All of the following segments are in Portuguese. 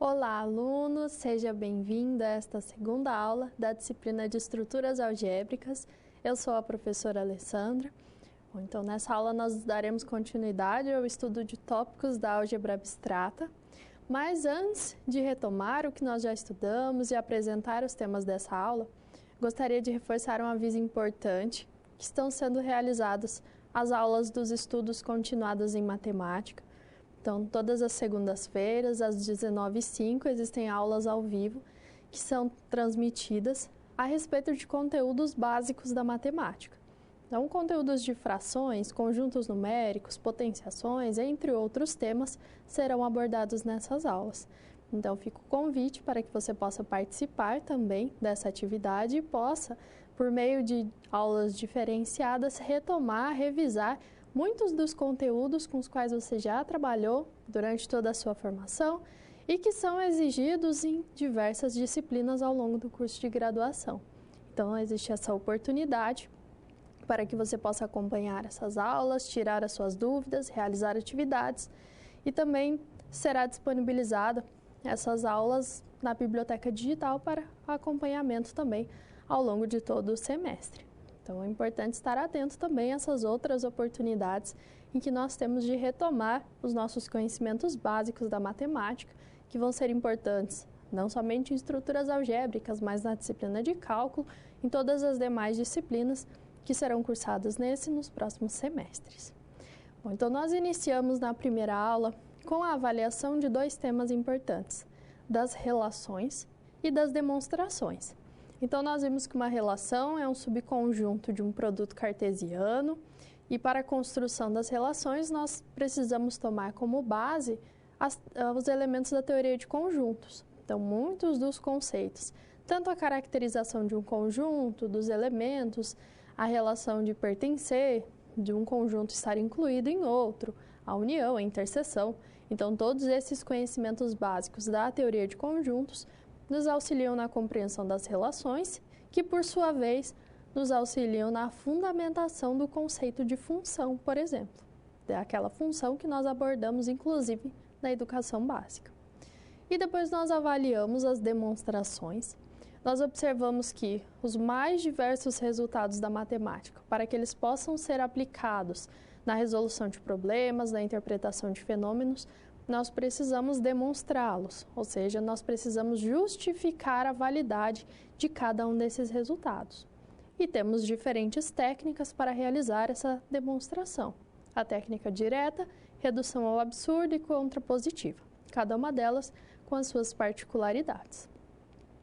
Olá, alunos! Seja bem-vindo a esta segunda aula da disciplina de Estruturas Algébricas. Eu sou a professora Alessandra. Então, nessa aula nós daremos continuidade ao estudo de tópicos da álgebra abstrata. Mas antes de retomar o que nós já estudamos e apresentar os temas dessa aula, gostaria de reforçar um aviso importante que estão sendo realizadas as aulas dos estudos continuados em matemática. Então, todas as segundas-feiras, às 19h05, existem aulas ao vivo que são transmitidas a respeito de conteúdos básicos da matemática. Então, conteúdos de frações, conjuntos numéricos, potenciações, entre outros temas, serão abordados nessas aulas. Então, fica o convite para que você possa participar também dessa atividade e possa, por meio de aulas diferenciadas, retomar, revisar muitos dos conteúdos com os quais você já trabalhou durante toda a sua formação e que são exigidos em diversas disciplinas ao longo do curso de graduação. Então, existe essa oportunidade para que você possa acompanhar essas aulas, tirar as suas dúvidas, realizar atividades e também será disponibilizada essas aulas na biblioteca digital para acompanhamento também ao longo de todo o semestre. Então, é importante estar atento também a essas outras oportunidades em que nós temos de retomar os nossos conhecimentos básicos da matemática, que vão ser importantes não somente em estruturas algébricas, mas na disciplina de cálculo, em todas as demais disciplinas que serão cursadas nesse e nos próximos semestres. Bom, então, nós iniciamos na primeira aula com a avaliação de dois temas importantes, das relações e das demonstrações. Então, nós vimos que uma relação é um subconjunto de um produto cartesiano e para a construção das relações nós precisamos tomar como base os elementos da teoria de conjuntos. Então, muitos dos conceitos, tanto a caracterização de um conjunto, dos elementos, a relação de pertencer, de um conjunto estar incluído em outro, a união, a interseção. Então, todos esses conhecimentos básicos da teoria de conjuntos nos auxiliam na compreensão das relações, que, por sua vez, nos auxiliam na fundamentação do conceito de função, por exemplo. É aquela função que nós abordamos, inclusive, na educação básica. E depois nós avaliamos as demonstrações. Nós observamos que os mais diversos resultados da matemática, para que eles possam ser aplicados na resolução de problemas, na interpretação de fenômenos, nós precisamos demonstrá-los, ou seja, nós precisamos justificar a validade de cada um desses resultados. E temos diferentes técnicas para realizar essa demonstração. A técnica direta, redução ao absurdo e contrapositiva, cada uma delas com as suas particularidades.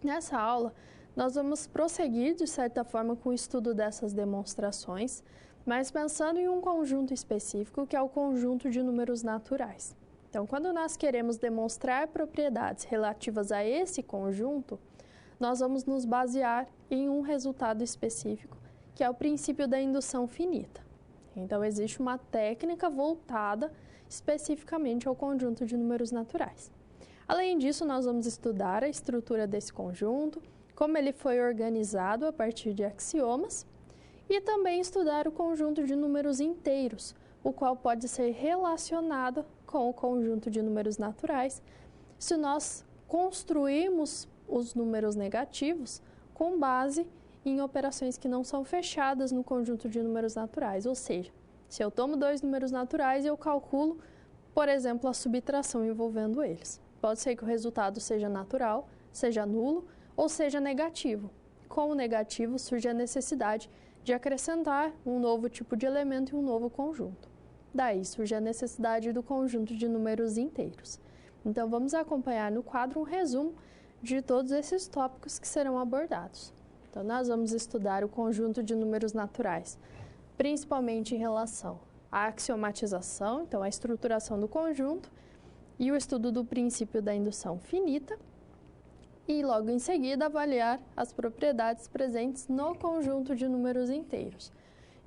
Nessa aula, nós vamos prosseguir, de certa forma, com o estudo dessas demonstrações, mas pensando em um conjunto específico, que é o conjunto de números naturais. Então, quando nós queremos demonstrar propriedades relativas a esse conjunto, nós vamos nos basear em um resultado específico, que é o princípio da indução finita. Então, existe uma técnica voltada especificamente ao conjunto de números naturais. Além disso, nós vamos estudar a estrutura desse conjunto, como ele foi organizado a partir de axiomas, e também estudar o conjunto de números inteiros, o qual pode ser relacionado com o conjunto de números naturais, se nós construirmos os números negativos com base em operações que não são fechadas no conjunto de números naturais. Ou seja, se eu tomo dois números naturais, eu calculo, por exemplo, a subtração envolvendo eles. Pode ser que o resultado seja natural, seja nulo ou seja negativo. Com o negativo surge a necessidade de acrescentar um novo tipo de elemento e um novo conjunto. Daí surge a necessidade do conjunto de números inteiros. Então, vamos acompanhar no quadro um resumo de todos esses tópicos que serão abordados. Então, nós vamos estudar o conjunto de números naturais, principalmente em relação à axiomatização, então a estruturação do conjunto, e o estudo do princípio da indução finita, e logo em seguida avaliar as propriedades presentes no conjunto de números inteiros.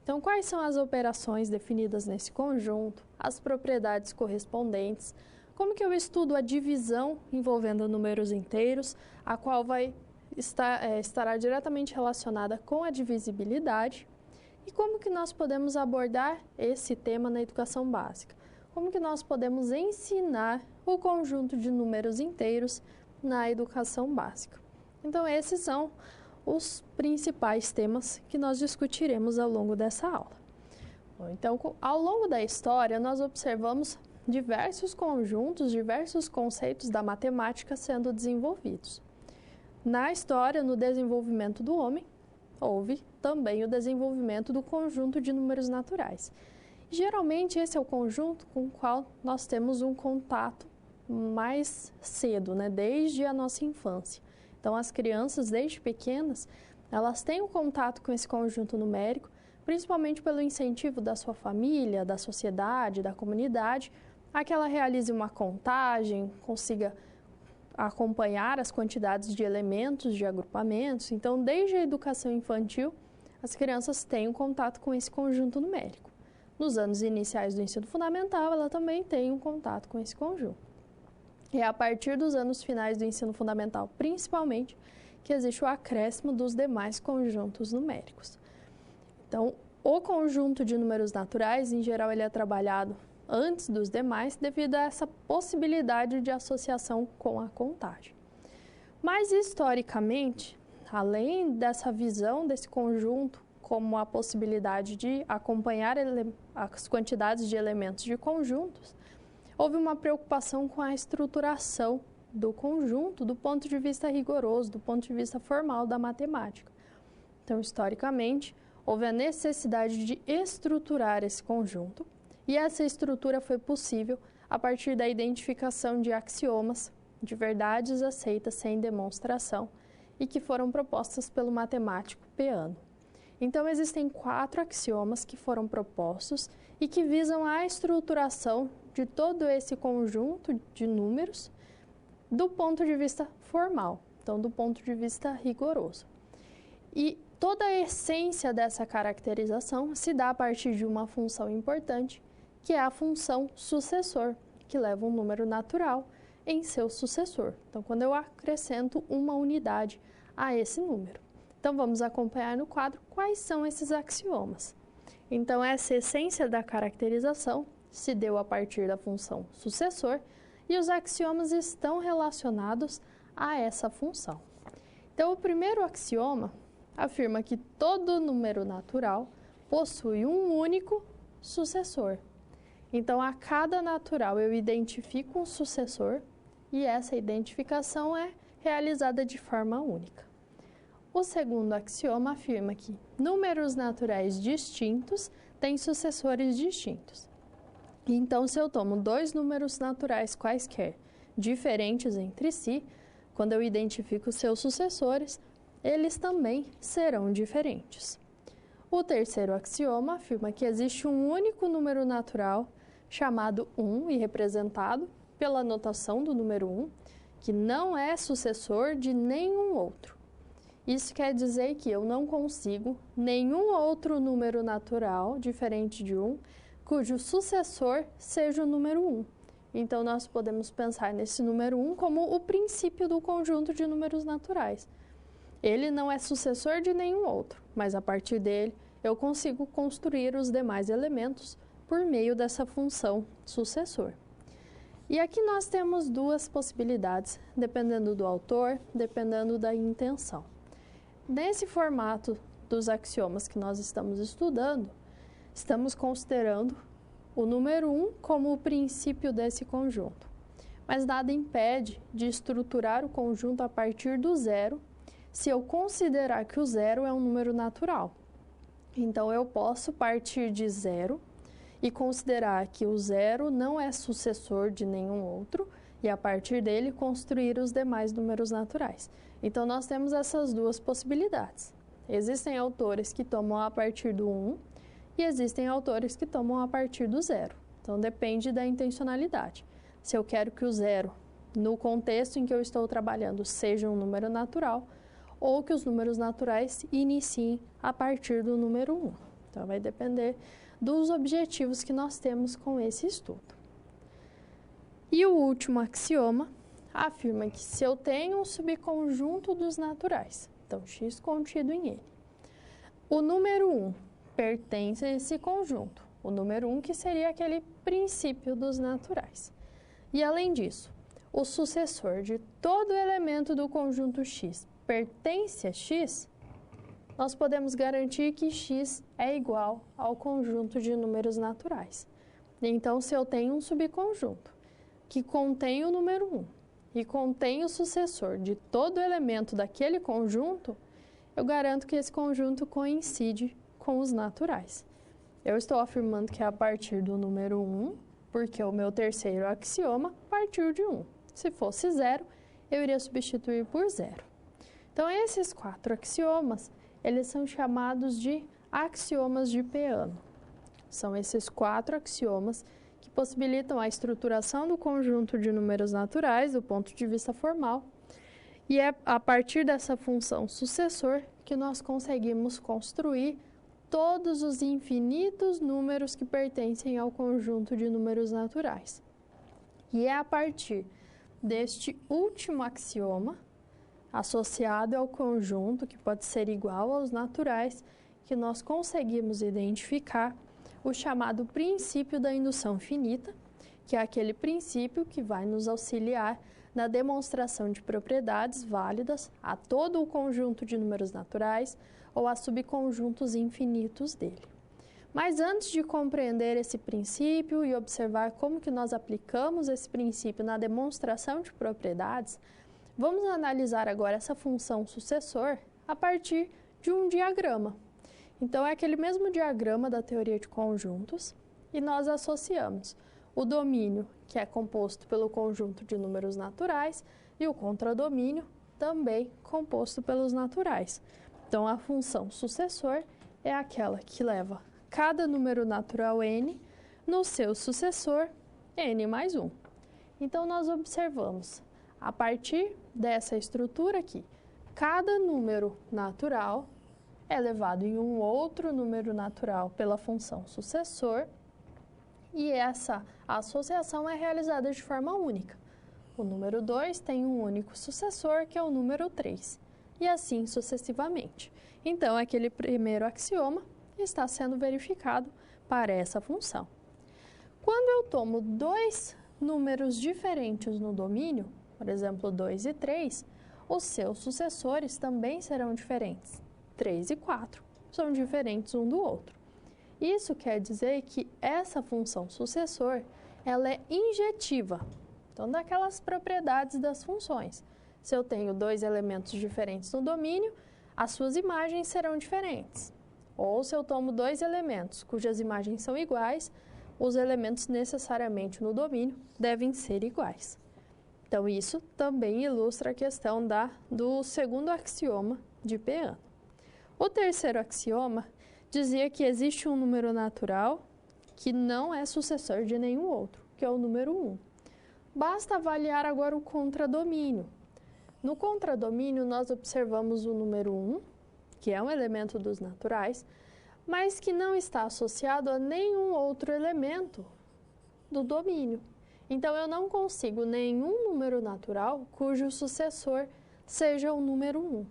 Então, quais são as operações definidas nesse conjunto, as propriedades correspondentes, como que eu estudo a divisão envolvendo números inteiros, a qual estará diretamente relacionada com a divisibilidade, e como que nós podemos abordar esse tema na educação básica. Como que nós podemos ensinar o conjunto de números inteiros na educação básica. Então, esses são os principais temas que nós discutiremos ao longo dessa aula. Bom, então, ao longo da história, nós observamos diversos conjuntos, diversos conceitos da matemática sendo desenvolvidos. Na história, no desenvolvimento do homem, houve também o desenvolvimento do conjunto de números naturais. Geralmente, esse é o conjunto com o qual nós temos um contato mais cedo, né? Desde a nossa infância. Então, as crianças, desde pequenas, elas têm um contato com esse conjunto numérico, principalmente pelo incentivo da sua família, da sociedade, da comunidade, a que ela realize uma contagem, consiga acompanhar as quantidades de elementos, de agrupamentos. Então, desde a educação infantil, as crianças têm um contato com esse conjunto numérico. Nos anos iniciais do ensino fundamental, ela também tem um contato com esse conjunto. E é a partir dos anos finais do ensino fundamental, principalmente, que existe o acréscimo dos demais conjuntos numéricos. Então, o conjunto de números naturais, em geral, ele é trabalhado antes dos demais, devido a essa possibilidade de associação com a contagem. Mas, historicamente, além dessa visão desse conjunto como a possibilidade de acompanhar as quantidades de elementos de conjuntos, houve uma preocupação com a estruturação do conjunto do ponto de vista rigoroso, do ponto de vista formal da matemática. Então, historicamente, houve a necessidade de estruturar esse conjunto, e essa estrutura foi possível a partir da identificação de axiomas, de verdades aceitas sem demonstração, e que foram propostas pelo matemático Peano. Então, existem 4 axiomas que foram propostos e que visam a estruturação de todo esse conjunto de números do ponto de vista formal, então do ponto de vista rigoroso. E toda a essência dessa caracterização se dá a partir de uma função importante, que é a função sucessor, que leva um número natural em seu sucessor. Então, quando eu acrescento uma unidade a esse número. Então, vamos acompanhar no quadro quais são esses axiomas. Então, essa essência da caracterização se deu a partir da função sucessor e os axiomas estão relacionados a essa função. Então, o primeiro axioma afirma que todo número natural possui um único sucessor. Então, a cada natural eu identifico um sucessor e essa identificação é realizada de forma única. O segundo axioma afirma que números naturais distintos têm sucessores distintos. Então, se eu tomo 2 números naturais quaisquer, diferentes entre si, quando eu identifico seus sucessores, eles também serão diferentes. O terceiro axioma afirma que existe um único número natural, chamado 1 e representado pela notação do número 1, que não é sucessor de nenhum outro. Isso quer dizer que eu não consigo nenhum outro número natural diferente de 1, cujo sucessor seja o número 1. Então, nós podemos pensar nesse número 1 como o princípio do conjunto de números naturais. Ele não é sucessor de nenhum outro, mas a partir dele eu consigo construir os demais elementos por meio dessa função sucessor. E aqui nós temos 2 possibilidades, dependendo do autor, dependendo da intenção. Nesse formato dos axiomas que nós estamos estudando, estamos considerando o número 1 como o princípio desse conjunto. Mas nada impede de estruturar o conjunto a partir do zero, se eu considerar que o zero é um número natural. Então, eu posso partir de zero e considerar que o zero não é sucessor de nenhum outro e, a partir dele, construir os demais números naturais. Então, nós temos essas 2 possibilidades. Existem autores que tomam a partir do 1 e existem autores que tomam a partir do zero. Então, depende da intencionalidade. Se eu quero que o zero, no contexto em que eu estou trabalhando, seja um número natural, ou que os números naturais iniciem a partir do número 1. Então, vai depender dos objetivos que nós temos com esse estudo. E o último axioma afirma que se eu tenho um subconjunto dos naturais, então x contido em ele, o número 1 pertence a esse conjunto, o número 1 que seria aquele princípio dos naturais. E além disso, o sucessor de todo elemento do conjunto X pertence a X, nós podemos garantir que X é igual ao conjunto de números naturais. Então, se eu tenho um subconjunto que contém o número 1 e contém o sucessor de todo elemento daquele conjunto, eu garanto que esse conjunto coincide com os naturais. Eu estou afirmando que é a partir do número 1, porque o meu terceiro axioma partiu de 1. Se fosse 0, eu iria substituir por 0. Então, esses 4 axiomas, eles são chamados de axiomas de Peano. São esses 4 axiomas que possibilitam a estruturação do conjunto de números naturais do ponto de vista formal. E é a partir dessa função sucessor que nós conseguimos construir todos os infinitos números que pertencem ao conjunto de números naturais. E é a partir deste último axioma, associado ao conjunto, que pode ser igual aos naturais, que nós conseguimos identificar o chamado princípio da indução finita, que é aquele princípio que vai nos auxiliar na demonstração de propriedades válidas a todo o conjunto de números naturais ou a subconjuntos infinitos dele. Mas antes de compreender esse princípio e observar como que nós aplicamos esse princípio na demonstração de propriedades, vamos analisar agora essa função sucessor a partir de um diagrama. Então, é aquele mesmo diagrama da teoria de conjuntos e nós associamos o domínio, que é composto pelo conjunto de números naturais, e o contradomínio, também composto pelos naturais. Então, a função sucessor é aquela que leva cada número natural n no seu sucessor n mais 1. Então, nós observamos, a partir dessa estrutura aqui, cada número natural é levado em um outro número natural pela função sucessor, e essa associação é realizada de forma única. O número 2 tem um único sucessor, que é o número 3, e assim sucessivamente. Então, aquele primeiro axioma está sendo verificado para essa função. Quando eu tomo 2 números diferentes no domínio, por exemplo, 2 e 3, os seus sucessores também serão diferentes. 3 e 4 são diferentes um do outro. Isso quer dizer que essa função sucessor, ela é injetiva. Então, daquelas propriedades das funções. Se eu tenho 2 elementos diferentes no domínio, as suas imagens serão diferentes. Ou se eu tomo 2 elementos cujas imagens são iguais, os elementos necessariamente no domínio devem ser iguais. Então, isso também ilustra a questão do segundo axioma de Peano. O terceiro axioma dizia que existe um número natural que não é sucessor de nenhum outro, que é o número 1. Basta avaliar agora o contradomínio. No contradomínio, nós observamos o número 1, que é um elemento dos naturais, mas que não está associado a nenhum outro elemento do domínio. Então, eu não consigo nenhum número natural cujo sucessor seja o número 1.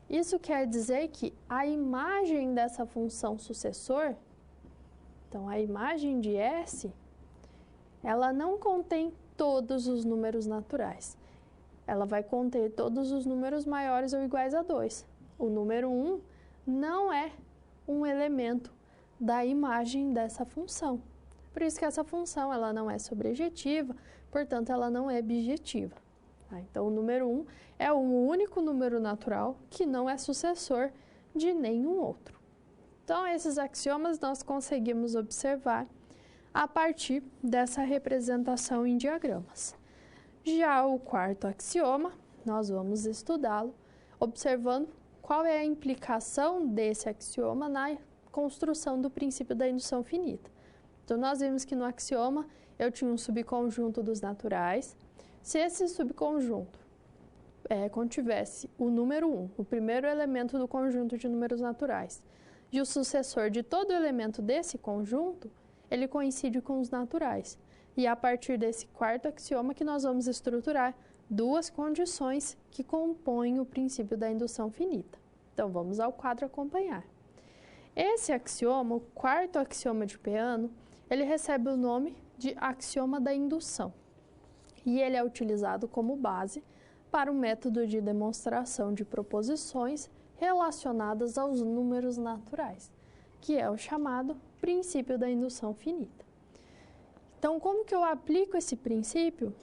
Isso quer dizer que a imagem dessa função sucessor, então a imagem de S, ela não contém todos os números naturais. Ela vai conter todos os números maiores ou iguais a 2. O número 1 não é um elemento da imagem dessa função. Por isso que essa função ela não é sobrejetiva, portanto, ela não é bijetiva. Então, o número 1 é o único número natural que não é sucessor de nenhum outro. Então, esses axiomas nós conseguimos observar a partir dessa representação em diagramas. Já o quarto axioma, nós vamos estudá-lo observando qual é a implicação desse axioma na construção do princípio da indução finita. Então, nós vimos que no axioma eu tinha um subconjunto dos naturais. Se esse subconjunto contivesse o número 1, o primeiro elemento do conjunto de números naturais, e o sucessor de todo elemento desse conjunto, ele coincide com os naturais. E é a partir desse quarto axioma que nós vamos estruturar 2 condições que compõem o princípio da indução finita. Então, vamos ao quadro acompanhar. Esse axioma, o quarto axioma de Peano, ele recebe o nome de axioma da indução. e ele é utilizado como base para o método de demonstração de proposições relacionadas aos números naturais, que é o chamado princípio da indução finita. Então, como que eu aplico esse princípio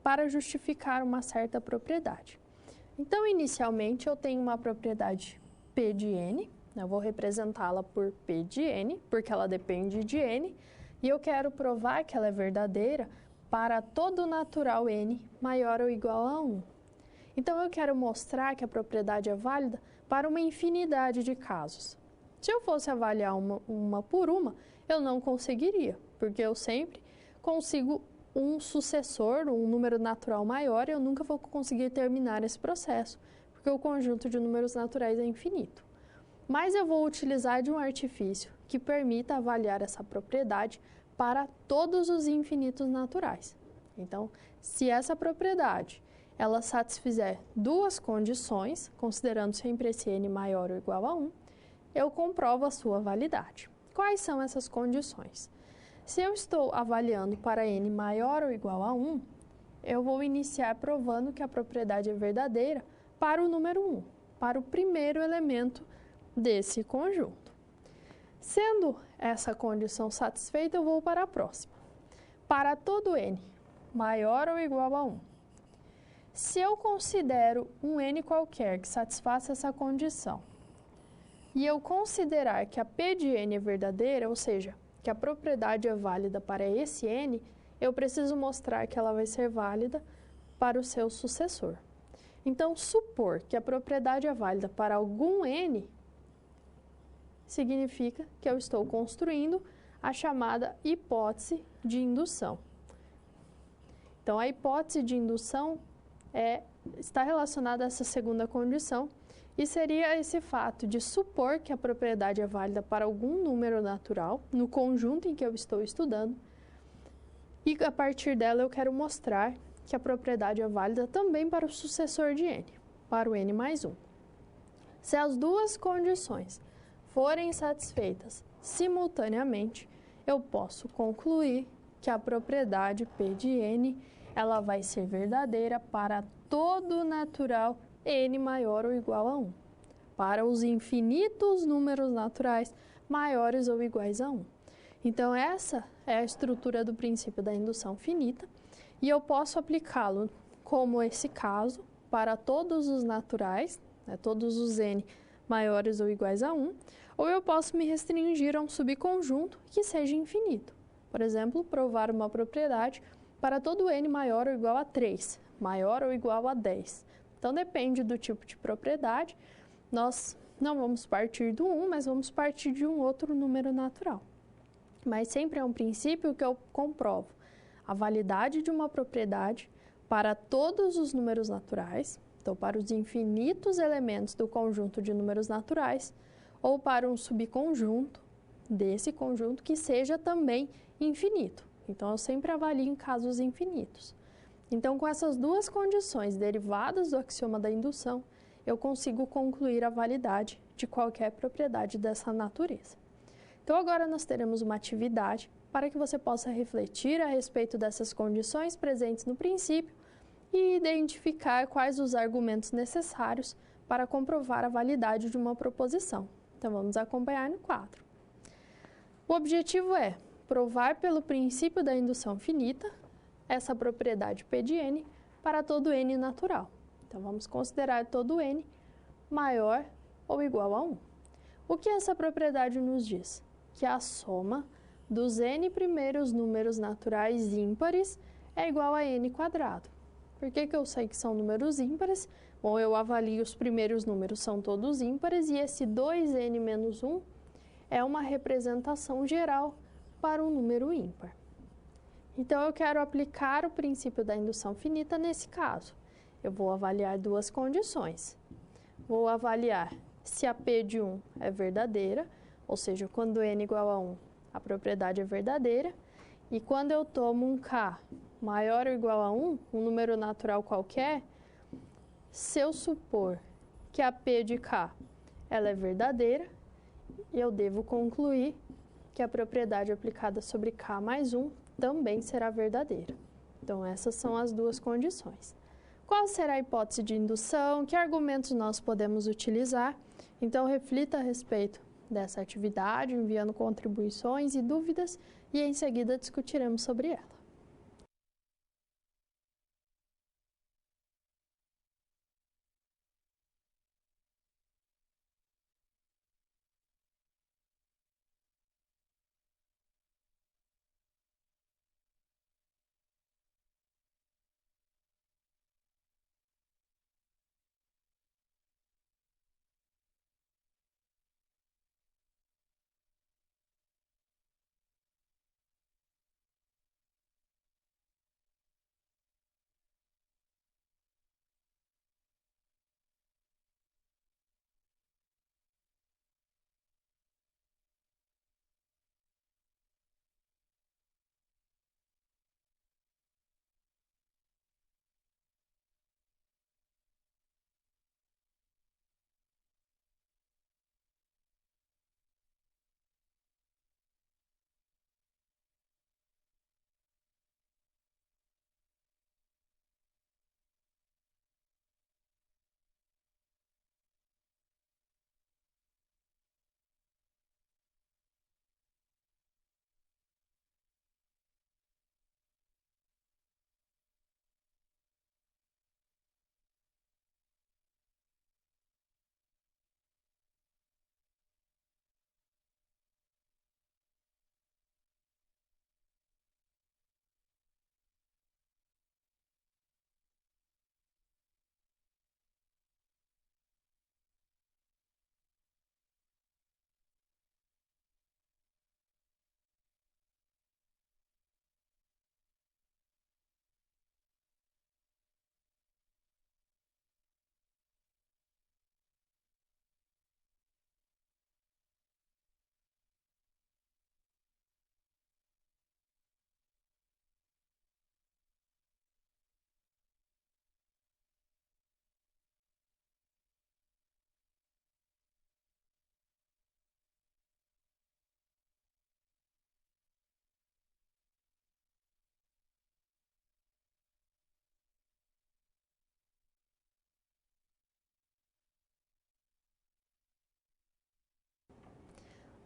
para justificar uma certa propriedade? Então, inicialmente, eu tenho uma propriedade P de N, eu vou representá-la por P de N, porque ela depende de N, e eu quero provar que ela é verdadeira para todo natural N maior ou igual a 1. Então, eu quero mostrar que a propriedade é válida para uma infinidade de casos. Se eu fosse avaliar uma por uma, eu não conseguiria, porque eu sempre consigo um sucessor, um número natural maior, e eu nunca vou conseguir terminar esse processo, porque o conjunto de números naturais é infinito. Mas eu vou utilizar de um artifício que permita avaliar essa propriedade para todos os infinitos naturais. Então, se essa propriedade ela satisfizer duas condições, considerando sempre esse n maior ou igual a 1, eu comprovo a sua validade. Quais são essas condições? Se eu estou avaliando para n maior ou igual a 1, eu vou iniciar provando que a propriedade é verdadeira para o número 1, para o primeiro elemento desse conjunto. Sendo essa condição satisfeita, eu vou para a próxima. Para todo n maior ou igual a 1, se eu considero um n qualquer que satisfaça essa condição, e eu considerar que a P de n é verdadeira, ou seja, que a propriedade é válida para esse n, eu preciso mostrar que ela vai ser válida para o seu sucessor. Então, supor que a propriedade é válida para algum n, significa que eu estou construindo a chamada hipótese de indução. Então, a hipótese de indução está relacionada a essa segunda condição, e seria esse fato de supor que a propriedade é válida para algum número natural, no conjunto em que eu estou estudando, e a partir dela eu quero mostrar que a propriedade é válida também para o sucessor de n, para o n mais 1. Se as duas condições forem satisfeitas simultaneamente, eu posso concluir que a propriedade P de n ela vai ser verdadeira para todo natural n maior ou igual a 1, para os infinitos números naturais maiores ou iguais a 1. Então, essa é a estrutura do princípio da indução finita, e eu posso aplicá-lo como esse caso para todos os naturais, todos os n maiores ou iguais a 1, ou eu posso me restringir a um subconjunto que seja infinito. Por exemplo, provar uma propriedade para todo n maior ou igual a 3, maior ou igual a 10. Então, depende do tipo de propriedade, nós não vamos partir do 1, mas vamos partir de um outro número natural. Mas sempre é um princípio que eu comprovo a validade de uma propriedade para todos os números naturais, então para os infinitos elementos do conjunto de números naturais, ou para um subconjunto desse conjunto que seja também infinito. Então, eu sempre avalio em casos infinitos. Então, com essas duas condições derivadas do axioma da indução, eu consigo concluir a validade de qualquer propriedade dessa natureza. Então, agora nós teremos uma atividade para que você possa refletir a respeito dessas condições presentes no princípio e identificar quais os argumentos necessários para comprovar a validade de uma proposição. Então, vamos acompanhar no quadro. O objetivo é provar pelo princípio da indução finita essa propriedade P de n para todo n natural. Então, vamos considerar todo n maior ou igual a 1. O que essa propriedade nos diz? Que a soma dos n primeiros números naturais ímpares é igual a n quadrado. Por que eu sei que são números ímpares? Bom, eu avalio os primeiros números, são todos ímpares, e esse 2n menos 1 é uma representação geral para um número ímpar. Então, eu quero aplicar o princípio da indução finita nesse caso. Eu vou avaliar duas condições. Vou avaliar se a P de 1 é verdadeira, ou seja, quando n igual a 1, a propriedade é verdadeira. E quando eu tomo um k maior ou igual a 1, um número natural qualquer, se eu supor que a P de k ela é verdadeira, eu devo concluir que a propriedade aplicada sobre k mais 1 também será verdadeira. Então, essas são as duas condições. Qual será a hipótese de indução? Que argumentos nós podemos utilizar? Então, reflita a respeito dessa atividade, enviando contribuições e dúvidas, e em seguida discutiremos sobre ela.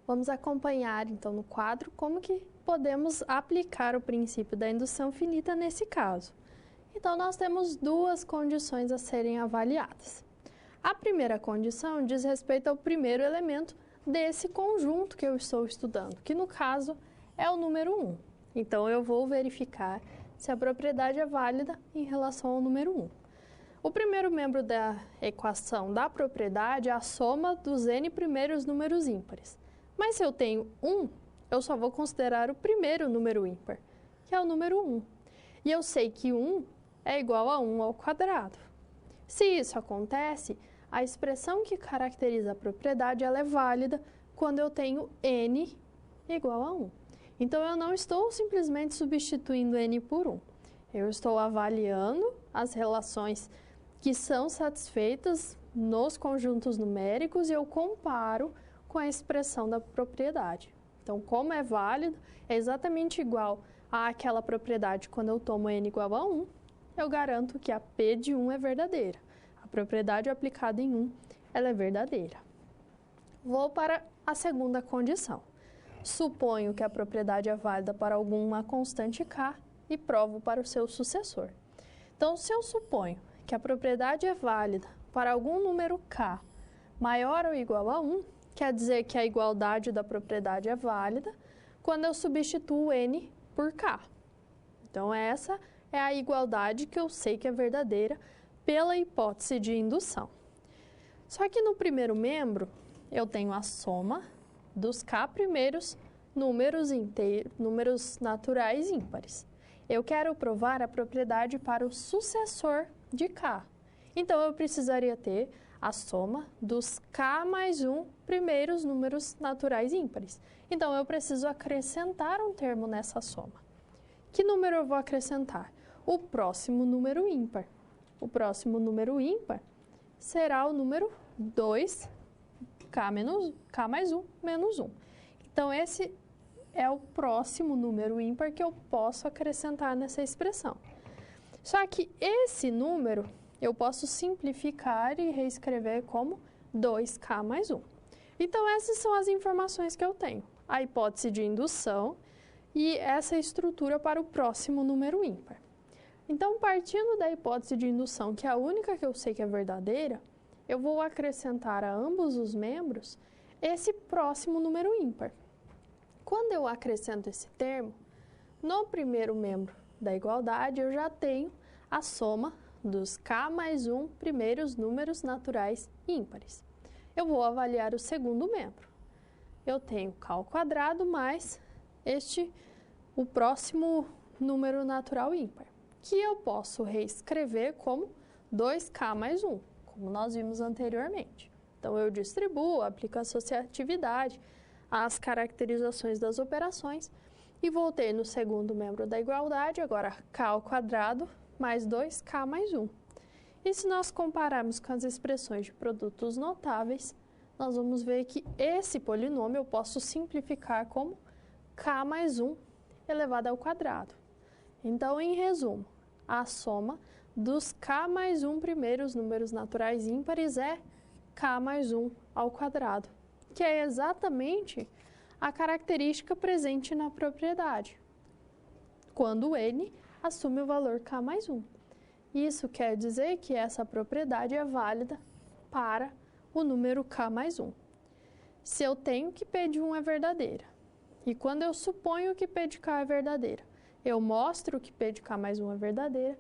Vamos acompanhar, então, no quadro, como que podemos aplicar o princípio da indução finita nesse caso. Então, nós temos duas condições a serem avaliadas. A primeira condição diz respeito ao primeiro elemento desse conjunto que eu estou estudando, que no caso é o número 1. Então, eu vou verificar se a propriedade é válida em relação ao número 1. O primeiro membro da equação da propriedade é a soma dos n primeiros números ímpares. Mas se eu tenho 1, eu só vou considerar o primeiro número ímpar, que é o número 1. E eu sei que 1 é igual a 1 ao quadrado. Se isso acontece, a expressão que caracteriza a propriedade ela é válida quando eu tenho n igual a 1. Então, eu não estou simplesmente substituindo n por 1. Eu estou avaliando as relações que são satisfeitas nos conjuntos numéricos e eu comparo com a expressão da propriedade. Então, como é válido, é exatamente igual àquela propriedade quando eu tomo n igual a 1, eu garanto que a P de 1 é verdadeira. A propriedade aplicada em 1, ela é verdadeira. Vou para a segunda condição. Suponho que a propriedade é válida para alguma constante k e provo para o seu sucessor. Então, se eu suponho que a propriedade é válida para algum número k maior ou igual a 1, quer dizer que a igualdade da propriedade é válida quando eu substituo n por k. Então, essa é a igualdade que eu sei que é verdadeira pela hipótese de indução. Só que no primeiro membro, eu tenho a soma dos k primeiros números naturais ímpares. Eu quero provar a propriedade para o sucessor de k. Então, eu precisaria ter a soma dos k mais 1 primeiros números naturais ímpares. Então, eu preciso acrescentar um termo nessa soma. Que número eu vou acrescentar? O próximo número ímpar. O próximo número ímpar será o número 2, k mais 1 menos 1. Então, esse é o próximo número ímpar que eu posso acrescentar nessa expressão. Só que esse número eu posso simplificar e reescrever como 2k mais 1. Então, essas são as informações que eu tenho. A hipótese de indução e essa estrutura para o próximo número ímpar. Então, partindo da hipótese de indução, que é a única que eu sei que é verdadeira, eu vou acrescentar a ambos os membros esse próximo número ímpar. Quando eu acrescento esse termo, no primeiro membro da igualdade, eu já tenho a soma dos k mais 1 primeiros números naturais ímpares. Eu vou avaliar o segundo membro. Eu tenho k ao quadrado mais o próximo número natural ímpar, que eu posso reescrever como 2k mais 1, como nós vimos anteriormente. Então, eu distribuo, aplico a associatividade, as caracterizações das operações e vou ter no segundo membro da igualdade, agora k ao quadrado mais 2k mais 1. E se nós compararmos com as expressões de produtos notáveis, nós vamos ver que esse polinômio eu posso simplificar como k mais 1 elevado ao quadrado. Então, em resumo, a soma dos k mais 1 primeiros números naturais ímpares é k mais 1 ao quadrado, que é exatamente a característica presente na propriedade, quando n assume o valor k mais 1. Isso quer dizer que essa propriedade é válida para o número k mais 1. Se eu tenho que p de 1 é verdadeira, e quando eu suponho que p de k é verdadeira, eu mostro que p de k mais 1 é verdadeira,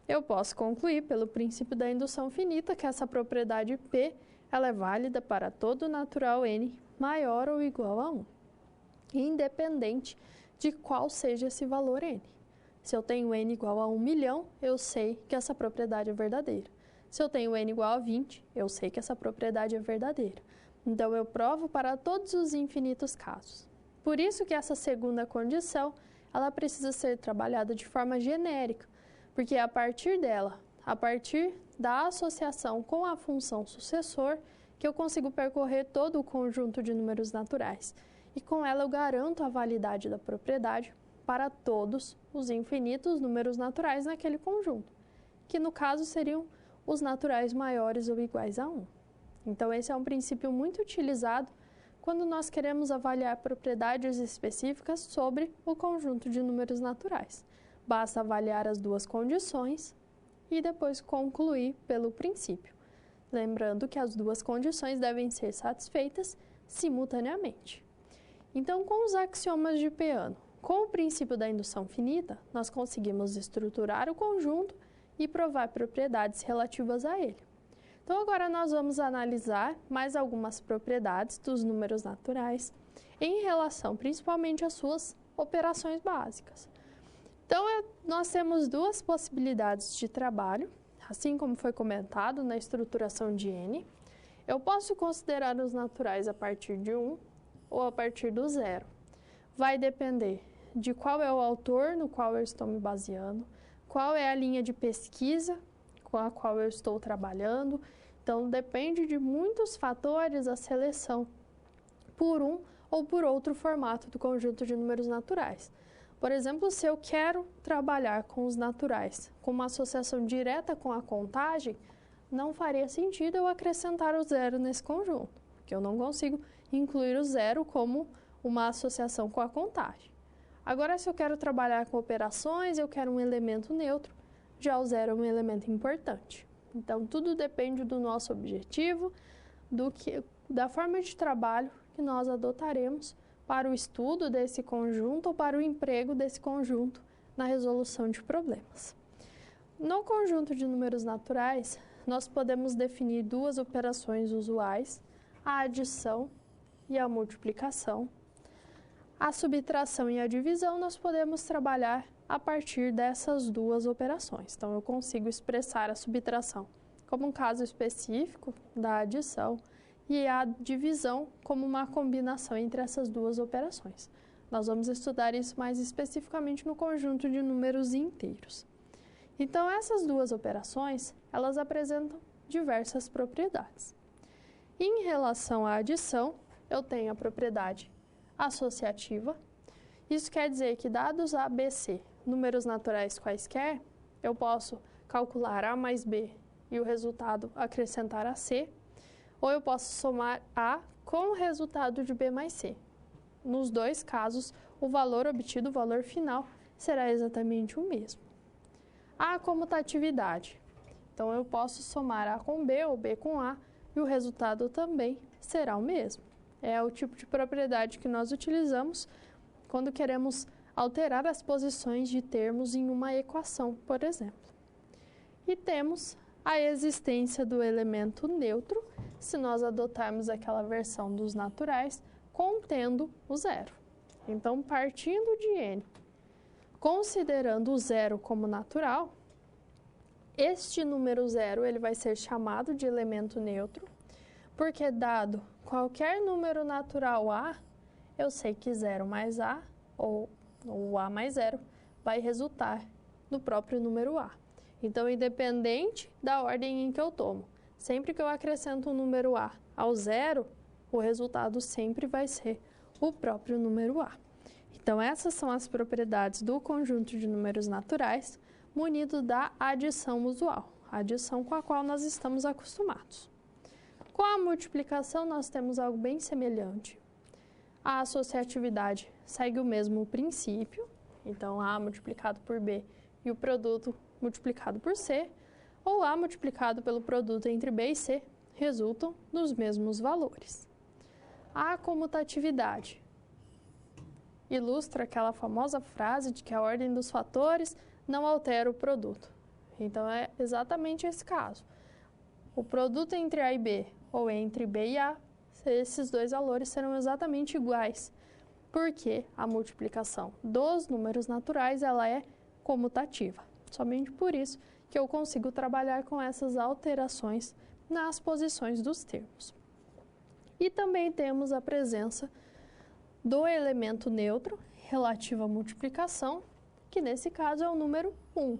eu posso concluir pelo princípio da indução finita que essa propriedade p ela é válida para todo natural n maior ou igual a 1, independente de qual seja esse valor n. Se eu tenho n igual a 1 milhão, eu sei que essa propriedade é verdadeira. Se eu tenho n igual a 20, eu sei que essa propriedade é verdadeira. Então, eu provo para todos os infinitos casos. Por isso que essa segunda condição, ela precisa ser trabalhada de forma genérica, porque a partir dela, a partir da associação com a função sucessor, que eu consigo percorrer todo o conjunto de números naturais. E com ela eu garanto a validade da propriedade para todos os infinitos números naturais naquele conjunto, que no caso seriam os naturais maiores ou iguais a 1. Então, esse é um princípio muito utilizado quando nós queremos avaliar propriedades específicas sobre o conjunto de números naturais. Basta avaliar as duas condições e depois concluir pelo princípio. Lembrando que as duas condições devem ser satisfeitas simultaneamente. Então, com os axiomas de Peano, com o princípio da indução finita, nós conseguimos estruturar o conjunto e provar propriedades relativas a ele. Então, agora nós vamos analisar mais algumas propriedades dos números naturais em relação principalmente às suas operações básicas. Então, nós temos duas possibilidades de trabalho, assim como foi comentado na estruturação de n. Eu posso considerar os naturais a partir de 1 ou a partir do 0. Vai depender de qual é o autor no qual eu estou me baseando, qual é a linha de pesquisa com a qual eu estou trabalhando. Então, depende de muitos fatores a seleção por um ou por outro formato do conjunto de números naturais. Por exemplo, se eu quero trabalhar com os naturais com uma associação direta com a contagem, não faria sentido eu acrescentar o zero nesse conjunto, porque eu não consigo incluir o zero como uma associação com a contagem. Agora, se eu quero trabalhar com operações, eu quero um elemento neutro, já o zero é um elemento importante. Então, tudo depende do nosso objetivo, da forma de trabalho que nós adotaremos para o estudo desse conjunto ou para o emprego desse conjunto na resolução de problemas. No conjunto de números naturais, nós podemos definir duas operações usuais, a adição e a multiplicação. A subtração e a divisão nós podemos trabalhar a partir dessas duas operações. Então, eu consigo expressar a subtração como um caso específico da adição e a divisão como uma combinação entre essas duas operações. Nós vamos estudar isso mais especificamente no conjunto de números inteiros. Então, essas duas operações, elas apresentam diversas propriedades. Em relação à adição, eu tenho a propriedade associativa, Isso quer dizer que, dados A, B, C, números naturais quaisquer, eu posso calcular A mais B e o resultado acrescentar a C, ou eu posso somar A com o resultado de B mais C. Nos dois casos, o valor obtido, o valor final, será exatamente o mesmo. A comutatividade. Então, eu posso somar A com B ou B com A e o resultado também será o mesmo. É o tipo de propriedade que nós utilizamos quando queremos alterar as posições de termos em uma equação, por exemplo. E temos a existência do elemento neutro, se nós adotarmos aquela versão dos naturais, contendo o zero. Então, partindo de N, considerando o zero como natural, este número zero ele vai ser chamado de elemento neutro, porque dado qualquer número natural A, eu sei que 0 mais A, ou A mais 0, vai resultar no próprio número A. Então, independente da ordem em que eu tomo, sempre que eu acrescento um número A ao zero, o resultado sempre vai ser o próprio número A. Então, essas são as propriedades do conjunto de números naturais munido da adição usual, a adição com a qual nós estamos acostumados. Com a multiplicação, nós temos algo bem semelhante. A associatividade segue o mesmo princípio, então A multiplicado por B e o produto multiplicado por C, ou A multiplicado pelo produto entre B e C, resultam dos mesmos valores. A comutatividade ilustra aquela famosa frase de que a ordem dos fatores não altera o produto. Então, é exatamente esse caso. O produto entre A e B, ou entre B e A, esses dois valores serão exatamente iguais, porque a multiplicação dos números naturais ela é comutativa. Somente por isso que eu consigo trabalhar com essas alterações nas posições dos termos. E também temos a presença do elemento neutro relativo à multiplicação, que nesse caso é o número 1,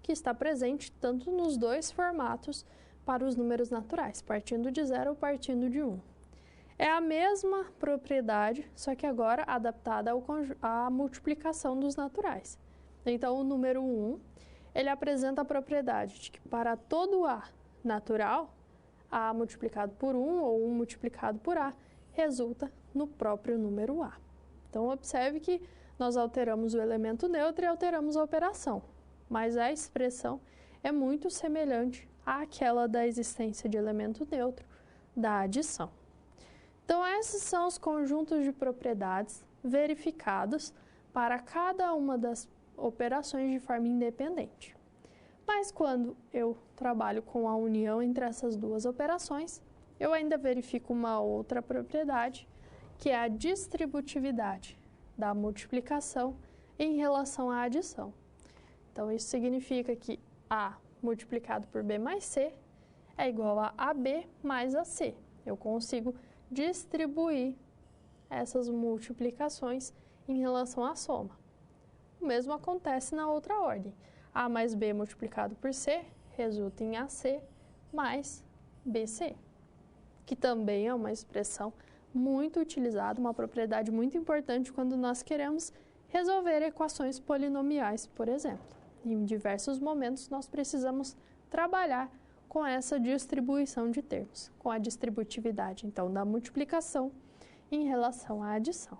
que está presente tanto nos dois formatos para os números naturais, partindo de 0 ou partindo de 1. É a mesma propriedade, só que agora adaptada à multiplicação dos naturais. Então, o número 1, ele apresenta a propriedade de que para todo A natural, A multiplicado por 1 ou 1 multiplicado por A, resulta no próprio número A. Então, observe que nós alteramos o elemento neutro e alteramos a operação, mas a expressão é muito semelhante àquela da existência de elemento neutro da adição. Então, esses são os conjuntos de propriedades verificados para cada uma das operações de forma independente. Mas quando eu trabalho com a união entre essas duas operações, eu ainda verifico uma outra propriedade, que é a distributividade da multiplicação em relação à adição. Então, isso significa que A multiplicado por B mais C é igual a AB mais AC. Eu consigo distribuir essas multiplicações em relação à soma. O mesmo acontece na outra ordem. A mais B multiplicado por C resulta em AC mais BC, que também é uma expressão muito utilizada, uma propriedade muito importante quando nós queremos resolver equações polinomiais, por exemplo. Em diversos momentos, nós precisamos trabalhar com essa distribuição de termos, com a distributividade, então, da multiplicação em relação à adição.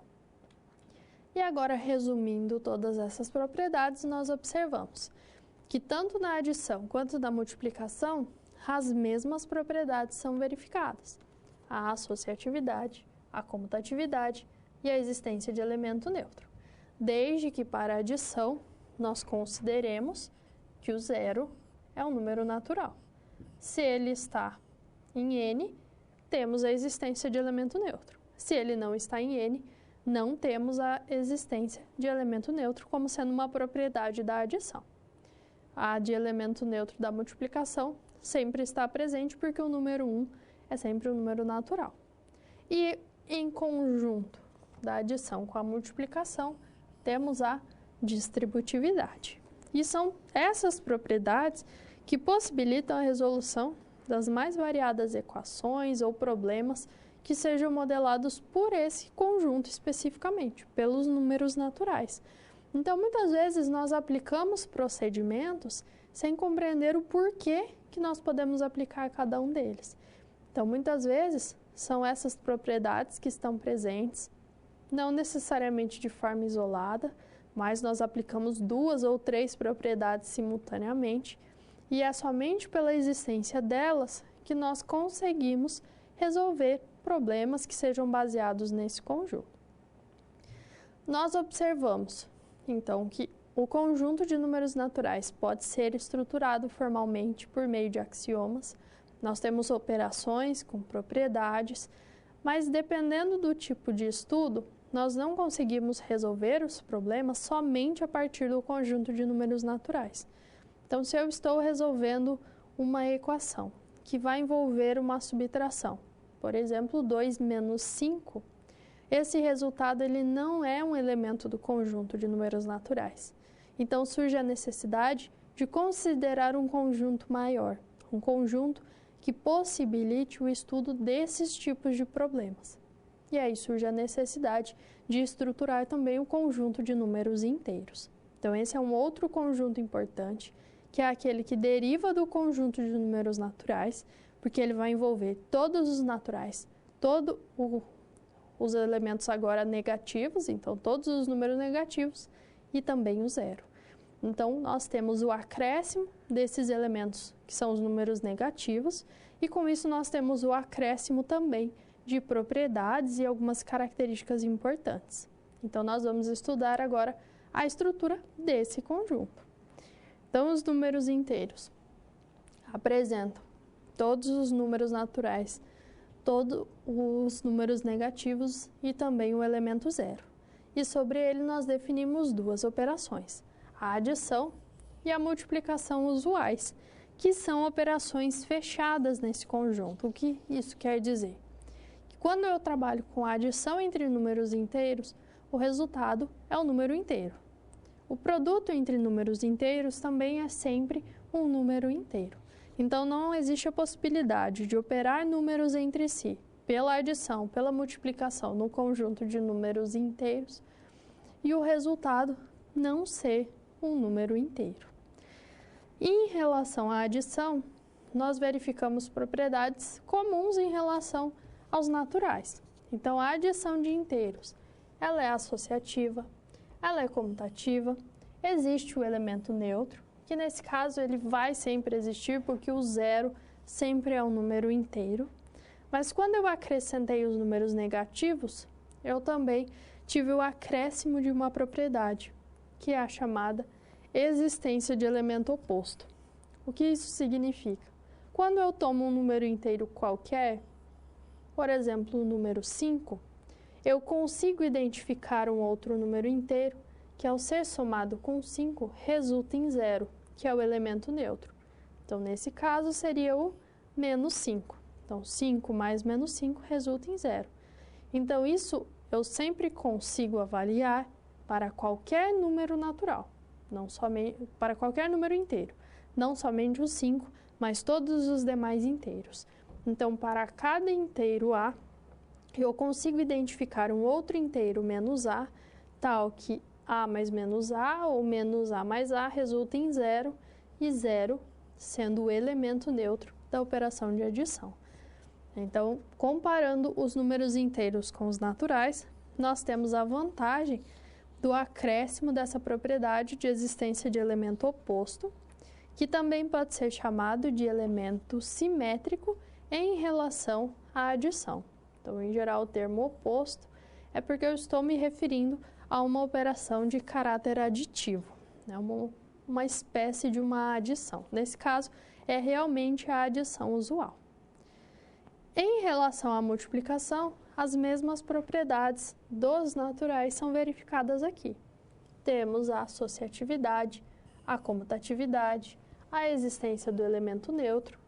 E agora, resumindo todas essas propriedades, nós observamos que tanto na adição quanto na multiplicação, as mesmas propriedades são verificadas: a associatividade, a comutatividade e a existência de elemento neutro, desde que para a adição nós consideremos que o zero é um número natural. Se ele está em N, temos a existência de elemento neutro. Se ele não está em N, não temos a existência de elemento neutro como sendo uma propriedade da adição. A de elemento neutro da multiplicação sempre está presente porque o número 1 é sempre um número natural. E em conjunto da adição com a multiplicação, temos a distributividade. E são essas propriedades que possibilitam a resolução das mais variadas equações ou problemas que sejam modelados por esse conjunto especificamente, pelos números naturais. Então, muitas vezes nós aplicamos procedimentos sem compreender o porquê que nós podemos aplicar cada um deles. Então, muitas vezes são essas propriedades que estão presentes, não necessariamente de forma isolada, mas nós aplicamos 2 ou 3 propriedades simultaneamente, e é somente pela existência delas que nós conseguimos resolver problemas que sejam baseados nesse conjunto. Nós observamos, então, que o conjunto de números naturais pode ser estruturado formalmente por meio de axiomas. Nós temos operações com propriedades, mas dependendo do tipo de estudo, nós não conseguimos resolver os problemas somente a partir do conjunto de números naturais. Então, se eu estou resolvendo uma equação que vai envolver uma subtração, por exemplo, 2 menos 5, esse resultado ele não é um elemento do conjunto de números naturais. Então, surge a necessidade de considerar um conjunto maior, um conjunto que possibilite o estudo desses tipos de problemas. E aí surge a necessidade de estruturar também o conjunto de números inteiros. Então, esse é um outro conjunto importante, que é aquele que deriva do conjunto de números naturais, porque ele vai envolver todos os naturais, todos os elementos agora negativos, então todos os números negativos e também o zero. Então, nós temos o acréscimo desses elementos, que são os números negativos, e com isso nós temos o acréscimo também de propriedades e algumas características importantes. Então, nós vamos estudar agora a estrutura desse conjunto. Então, os números inteiros apresentam todos os números naturais, todos os números negativos e também o elemento zero. E sobre ele nós definimos 2 operações, a adição e a multiplicação usuais, que são operações fechadas nesse conjunto. O que isso quer dizer? Que quando eu trabalho com a adição entre números inteiros, o resultado é o número inteiro. O produto entre números inteiros também é sempre um número inteiro. Então, não existe a possibilidade de operar números entre si, pela adição, pela multiplicação no conjunto de números inteiros, e o resultado não ser um número inteiro. Em relação à adição, nós verificamos propriedades comuns em relação aos naturais. Então, a adição de inteiros, ela é associativa, ela é comutativa, existe o elemento neutro, que nesse caso ele vai sempre existir porque o zero sempre é um número inteiro. Mas quando eu acrescentei os números negativos, eu também tive o acréscimo de uma propriedade, que é a chamada existência de elemento oposto. O que isso significa? Quando eu tomo um número inteiro qualquer, por exemplo, o número 5, eu consigo identificar um outro número inteiro que, ao ser somado com 5, resulta em zero, que é o elemento neutro. Então, nesse caso, seria o menos 5. Então, 5 mais menos 5 resulta em zero. Então, isso eu sempre consigo avaliar para qualquer número natural, não somente para qualquer número inteiro, não somente o 5, mas todos os demais inteiros. Então, para cada inteiro A, eu consigo identificar um outro inteiro menos A, tal que A mais menos A ou menos A mais A resulta em zero, e zero sendo o elemento neutro da operação de adição. Então, comparando os números inteiros com os naturais, nós temos a vantagem do acréscimo dessa propriedade de existência de elemento oposto, que também pode ser chamado de elemento simétrico em relação à adição. Então, em geral, o termo oposto é porque eu estou me referindo a uma operação de caráter aditivo, né? Uma espécie de uma adição. Nesse caso, é realmente a adição usual. Em relação à multiplicação, as mesmas propriedades dos naturais são verificadas aqui. Temos a associatividade, a comutatividade, a existência do elemento neutro.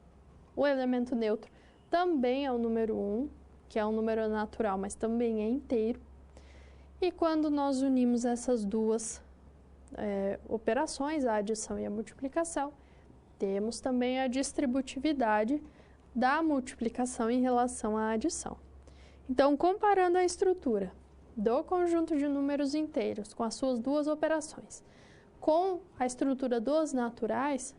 O elemento neutro também é o número 1, que é um número natural, mas também é inteiro. E quando nós unimos essas duas operações, a adição e a multiplicação, temos também a distributividade da multiplicação em relação à adição. Então, comparando a estrutura do conjunto de números inteiros com as suas duas operações, com a estrutura dos naturais,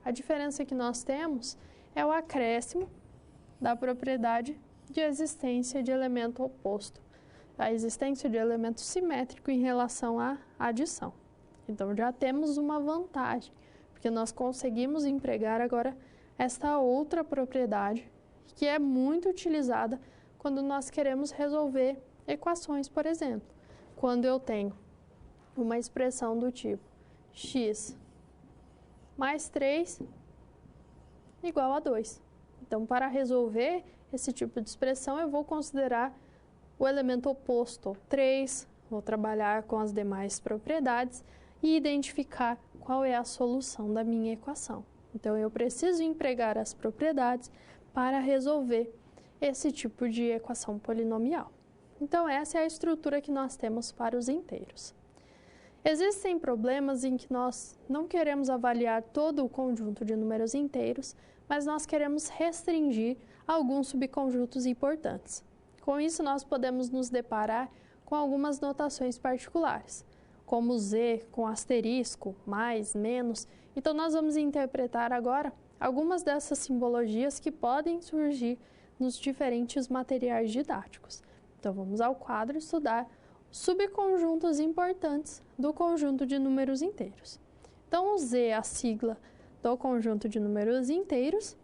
a diferença que nós temos é o acréscimo da propriedade de existência de elemento oposto, a existência de elemento simétrico em relação à adição. Então, já temos uma vantagem, porque nós conseguimos empregar agora esta outra propriedade, que é muito utilizada quando nós queremos resolver equações, por exemplo. Quando eu tenho uma expressão do tipo x mais 3 igual a 2. Então, para resolver esse tipo de expressão, eu vou considerar o elemento oposto, 3, vou trabalhar com as demais propriedades e identificar qual é a solução da minha equação. Então, eu preciso empregar as propriedades para resolver esse tipo de equação polinomial. Então, essa é a estrutura que nós temos para os inteiros. Existem problemas em que nós não queremos avaliar todo o conjunto de números inteiros, mas nós queremos restringir alguns subconjuntos importantes. Com isso, nós podemos nos deparar com algumas notações particulares, como z com asterisco, mais, menos. Então, nós vamos interpretar agora algumas dessas simbologias que podem surgir nos diferentes materiais didáticos. Então, vamos ao quadro estudar subconjuntos importantes do conjunto de números inteiros. Então, o z é a sigla do conjunto de números inteiros.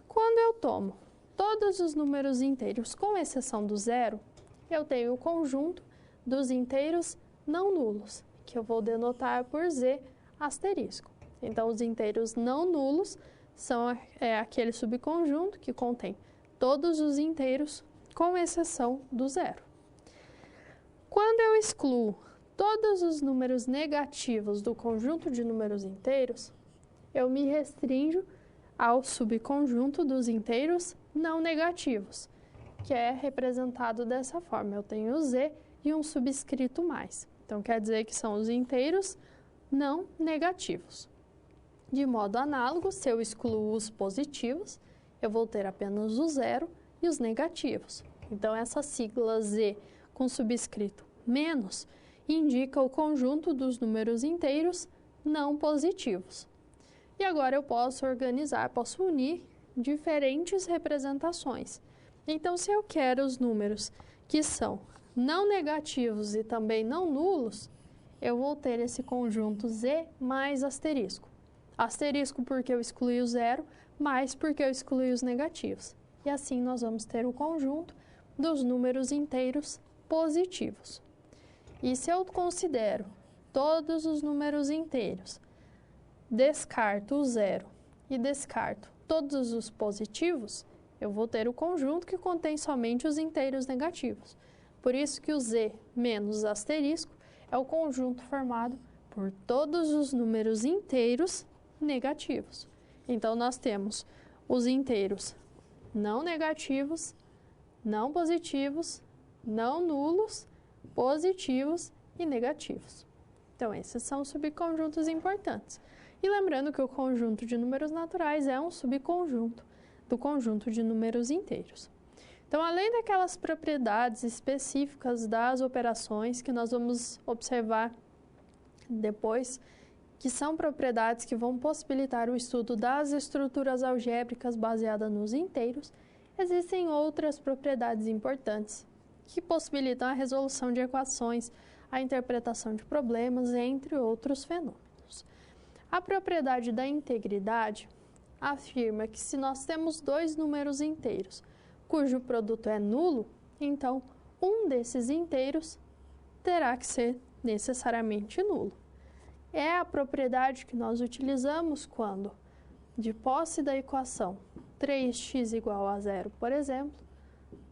Quando eu tomo todos os números inteiros, com exceção do zero, eu tenho o conjunto dos inteiros não nulos, que eu vou denotar por z asterisco. Então, os inteiros não nulos são aquele subconjunto que contém todos os inteiros, com exceção do zero. Quando eu excluo todos os números negativos do conjunto de números inteiros, eu me restringo ao subconjunto dos inteiros não negativos, que é representado dessa forma. Eu tenho o z e um subscrito mais. Então, quer dizer que são os inteiros não negativos. De modo análogo, se eu excluo os positivos, eu vou ter apenas o zero e os negativos. Então, essa sigla z com subscrito menos indica o conjunto dos números inteiros não positivos. E agora eu posso organizar, posso unir diferentes representações. Então, se eu quero os números que são não negativos e também não nulos, eu vou ter esse conjunto z mais asterisco. Asterisco porque eu excluí o zero, mais porque eu excluí os negativos. E assim nós vamos ter o conjunto dos números inteiros positivos. E se eu considero todos os números inteiros, descarto o zero e descarto todos os positivos, eu vou ter o conjunto que contém somente os inteiros negativos. Por isso que o z menos asterisco é o conjunto formado por todos os números inteiros negativos. Então, nós temos os inteiros não negativos, não positivos, não nulos, positivos e negativos. Então, esses são os subconjuntos importantes. E lembrando que o conjunto de números naturais é um subconjunto do conjunto de números inteiros. Então, além daquelas propriedades específicas das operações que nós vamos observar depois, que são propriedades que vão possibilitar o estudo das estruturas algébricas baseadas nos inteiros, existem outras propriedades importantes que possibilitam a resolução de equações, a interpretação de problemas, entre outros fenômenos. A propriedade da integridade afirma que se nós temos dois números inteiros cujo produto é nulo, então um desses inteiros terá que ser necessariamente nulo. É a propriedade que nós utilizamos quando, de posse da equação 3x igual a zero, por exemplo,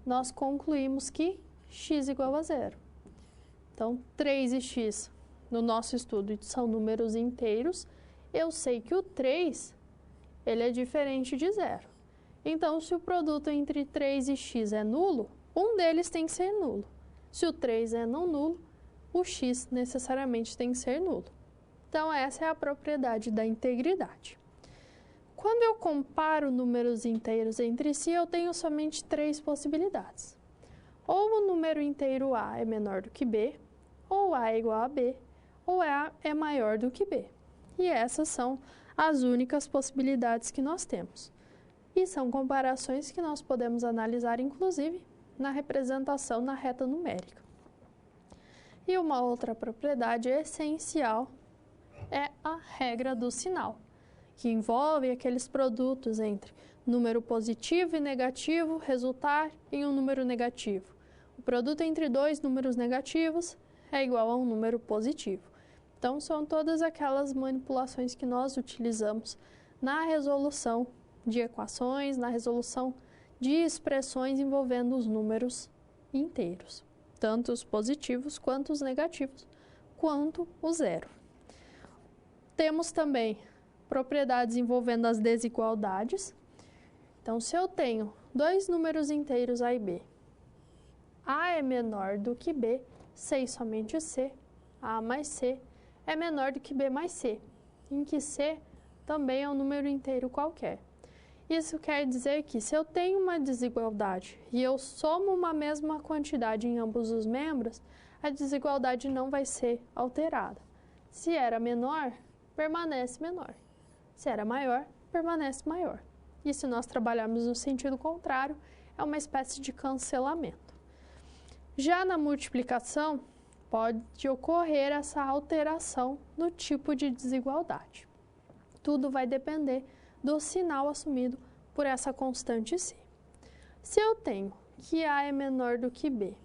nós concluímos que x igual a zero. Então, 3 e x, no nosso estudo, são números inteiros. Eu sei que o 3, ele é diferente de zero. Então, se o produto entre 3 e x é nulo, um deles tem que ser nulo. Se o 3 é não nulo, o x necessariamente tem que ser nulo. Então, essa é a propriedade da integridade. Quando eu comparo números inteiros entre si, eu tenho somente três possibilidades. Ou o número inteiro A é menor do que B, ou A é igual a B, ou A é maior do que B. E essas são as únicas possibilidades que nós temos. E são comparações que nós podemos analisar, inclusive, na representação na reta numérica. E uma outra propriedade essencial é a regra do sinal, que envolve aqueles produtos entre número positivo e negativo resultar em um número negativo. O produto entre dois números negativos é igual a um número positivo. Então, são todas aquelas manipulações que nós utilizamos na resolução de equações, na resolução de expressões envolvendo os números inteiros, tanto os positivos quanto os negativos, quanto o zero. Temos também propriedades envolvendo as desigualdades. Então, se eu tenho dois números inteiros A e B, A é menor do que B, C e somente C, A mais C, é menor do que B mais C, em que C também é um número inteiro qualquer. Isso quer dizer que se eu tenho uma desigualdade e eu somo uma mesma quantidade em ambos os membros, a desigualdade não vai ser alterada. Se era menor, permanece menor. Se era maior, permanece maior. E se nós trabalharmos no sentido contrário, é uma espécie de cancelamento. Já na multiplicação, pode ocorrer essa alteração no tipo de desigualdade. Tudo vai depender do sinal assumido por essa constante C. Se eu tenho que A é menor do que B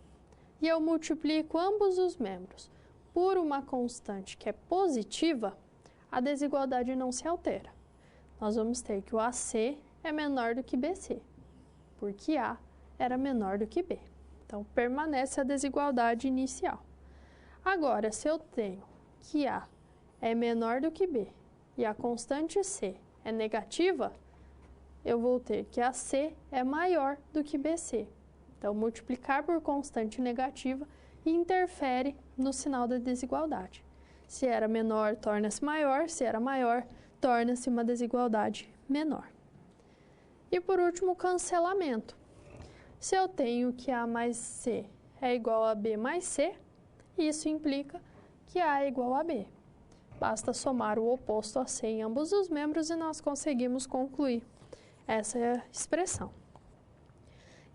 e eu multiplico ambos os membros por uma constante que é positiva, a desigualdade não se altera. Nós vamos ter que o AC é menor do que BC, porque A era menor do que B. Então, permanece a desigualdade inicial. Agora, se eu tenho que A é menor do que B e a constante C é negativa, eu vou ter que AC é maior do que BC. Então, multiplicar por constante negativa interfere no sinal da desigualdade. Se era menor, torna-se maior. Se era maior, torna-se uma desigualdade menor. E por último, o cancelamento. Se eu tenho que A mais C é igual a B mais C, isso implica que A é igual a B. Basta somar o oposto a C em ambos os membros e nós conseguimos concluir essa expressão.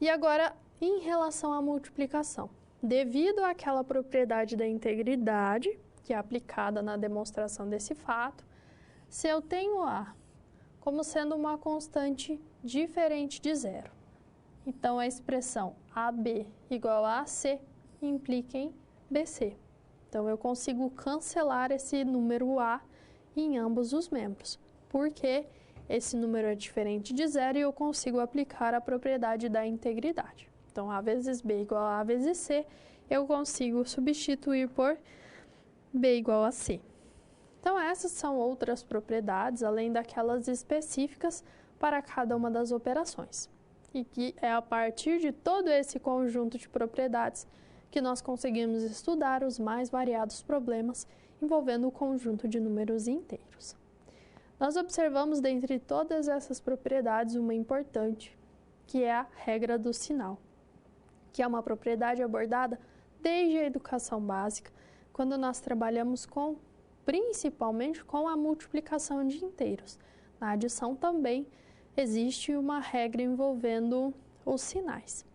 E agora, em relação à multiplicação, devido àquela propriedade da integridade, que é aplicada na demonstração desse fato, se eu tenho A como sendo uma constante diferente de zero, então a expressão AB igual a AC implica em BC. Então, eu consigo cancelar esse número A em ambos os membros, porque esse número é diferente de zero e eu consigo aplicar a propriedade da integridade. Então, A vezes B igual a A vezes C, eu consigo substituir por B igual a C. Então, essas são outras propriedades, além daquelas específicas para cada uma das operações. E que é a partir de todo esse conjunto de propriedades que nós conseguimos estudar os mais variados problemas envolvendo o conjunto de números inteiros. Nós observamos dentre todas essas propriedades uma importante, que é a regra do sinal, que é uma propriedade abordada desde a educação básica, quando nós trabalhamos principalmente com a multiplicação de inteiros. Na adição também existe uma regra envolvendo os sinais.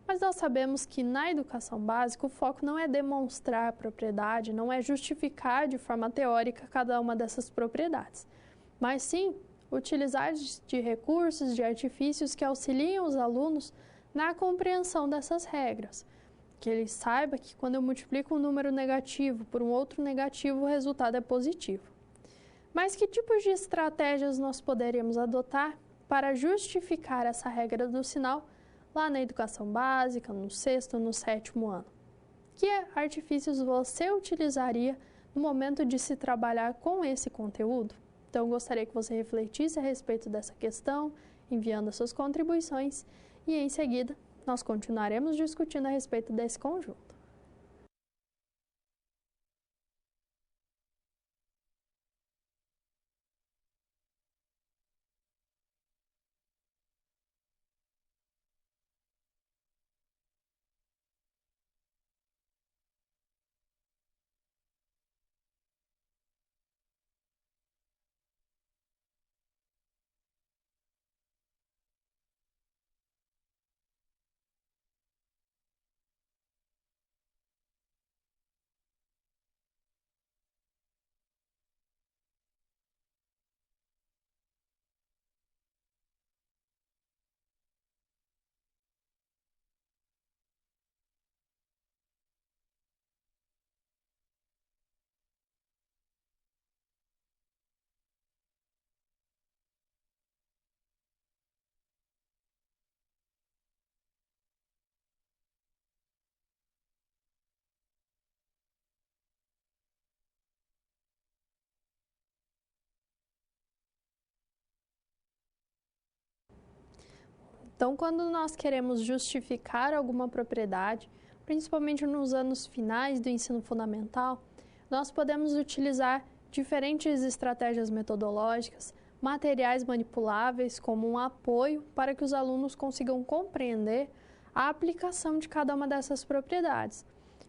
Mas nós sabemos que na educação básica o foco não é demonstrar a propriedade, não é justificar de forma teórica cada uma dessas propriedades, mas sim utilizar de recursos, de artifícios que auxiliam os alunos na compreensão dessas regras. Que ele saiba que quando eu multiplico um número negativo por um outro negativo, o resultado é positivo. Mas que tipos de estratégias nós poderíamos adotar para justificar essa regra do sinal lá na educação básica, no 6º, no 7º ano? Que artifícios você utilizaria no momento de se trabalhar com esse conteúdo? Então, gostaria que você refletisse a respeito dessa questão, enviando as suas contribuições, e em seguida nós continuaremos discutindo a respeito desse conjunto. Então, quando nós queremos justificar alguma propriedade, principalmente nos anos finais do ensino fundamental, nós podemos utilizar diferentes estratégias metodológicas, materiais manipuláveis como um apoio para que os alunos consigam compreender a aplicação de cada uma dessas propriedades.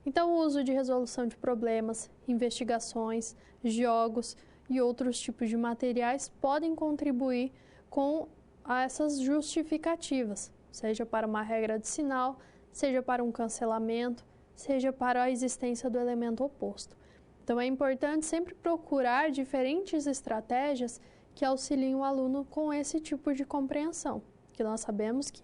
Então, o uso de resolução de problemas, investigações, jogos e outros tipos de materiais podem contribuir com essas justificativas, seja para uma regra de sinal, seja para um cancelamento, seja para a existência do elemento oposto. Então, é importante sempre procurar diferentes estratégias que auxiliem o aluno com esse tipo de compreensão, que nós sabemos que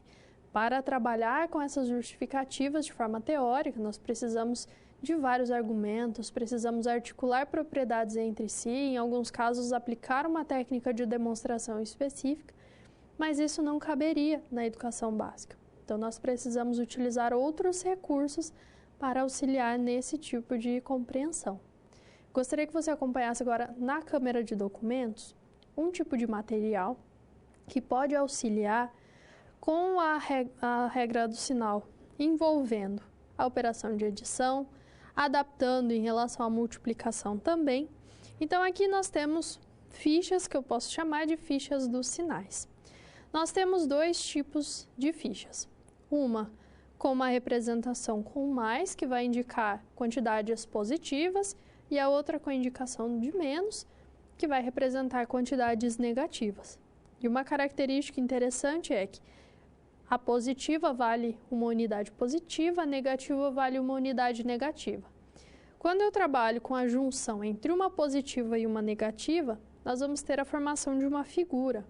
para trabalhar com essas justificativas de forma teórica, nós precisamos de vários argumentos, precisamos articular propriedades entre si, em alguns casos aplicar uma técnica de demonstração específica, mas isso não caberia na educação básica. Então, nós precisamos utilizar outros recursos para auxiliar nesse tipo de compreensão. Gostaria que você acompanhasse agora na câmera de documentos um tipo de material que pode auxiliar com a regra do sinal envolvendo a operação de adição, adaptando em relação à multiplicação também. Então, aqui nós temos fichas que eu posso chamar de fichas dos sinais. Nós temos dois tipos de fichas. Uma com uma representação com mais, que vai indicar quantidades positivas, e a outra com a indicação de menos, que vai representar quantidades negativas. E uma característica interessante é que a positiva vale uma unidade positiva, a negativa vale uma unidade negativa. Quando eu trabalho com a junção entre uma positiva e uma negativa, nós vamos ter a formação de uma figura.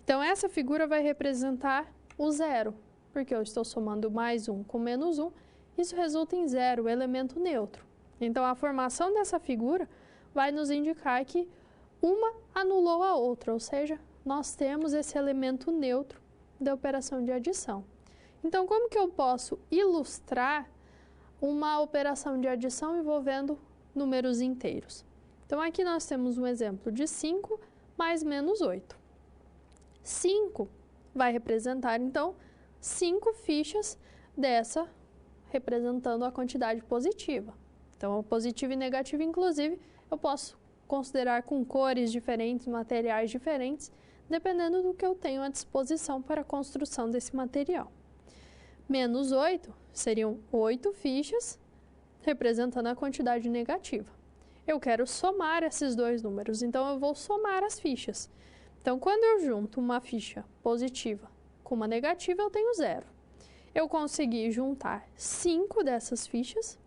Então, essa figura vai representar o zero, porque eu estou somando mais 1 com menos 1, isso resulta em zero, o elemento neutro. Então, a formação dessa figura vai nos indicar que uma anulou a outra, ou seja, nós temos esse elemento neutro da operação de adição. Então, como que eu posso ilustrar uma operação de adição envolvendo números inteiros? Então, aqui nós temos um exemplo de 5 mais menos 8. 5 vai representar, então, 5 fichas dessa representando a quantidade positiva. Então, positivo e negativo, inclusive, eu posso considerar com cores diferentes, materiais diferentes, dependendo do que eu tenho à disposição para a construção desse material. Menos 8 seriam 8 fichas, representando a quantidade negativa. Eu quero somar esses dois números, então eu vou somar as fichas. Então, quando eu junto uma ficha positiva com uma negativa, eu tenho 0. Eu consegui juntar 5 dessas fichas,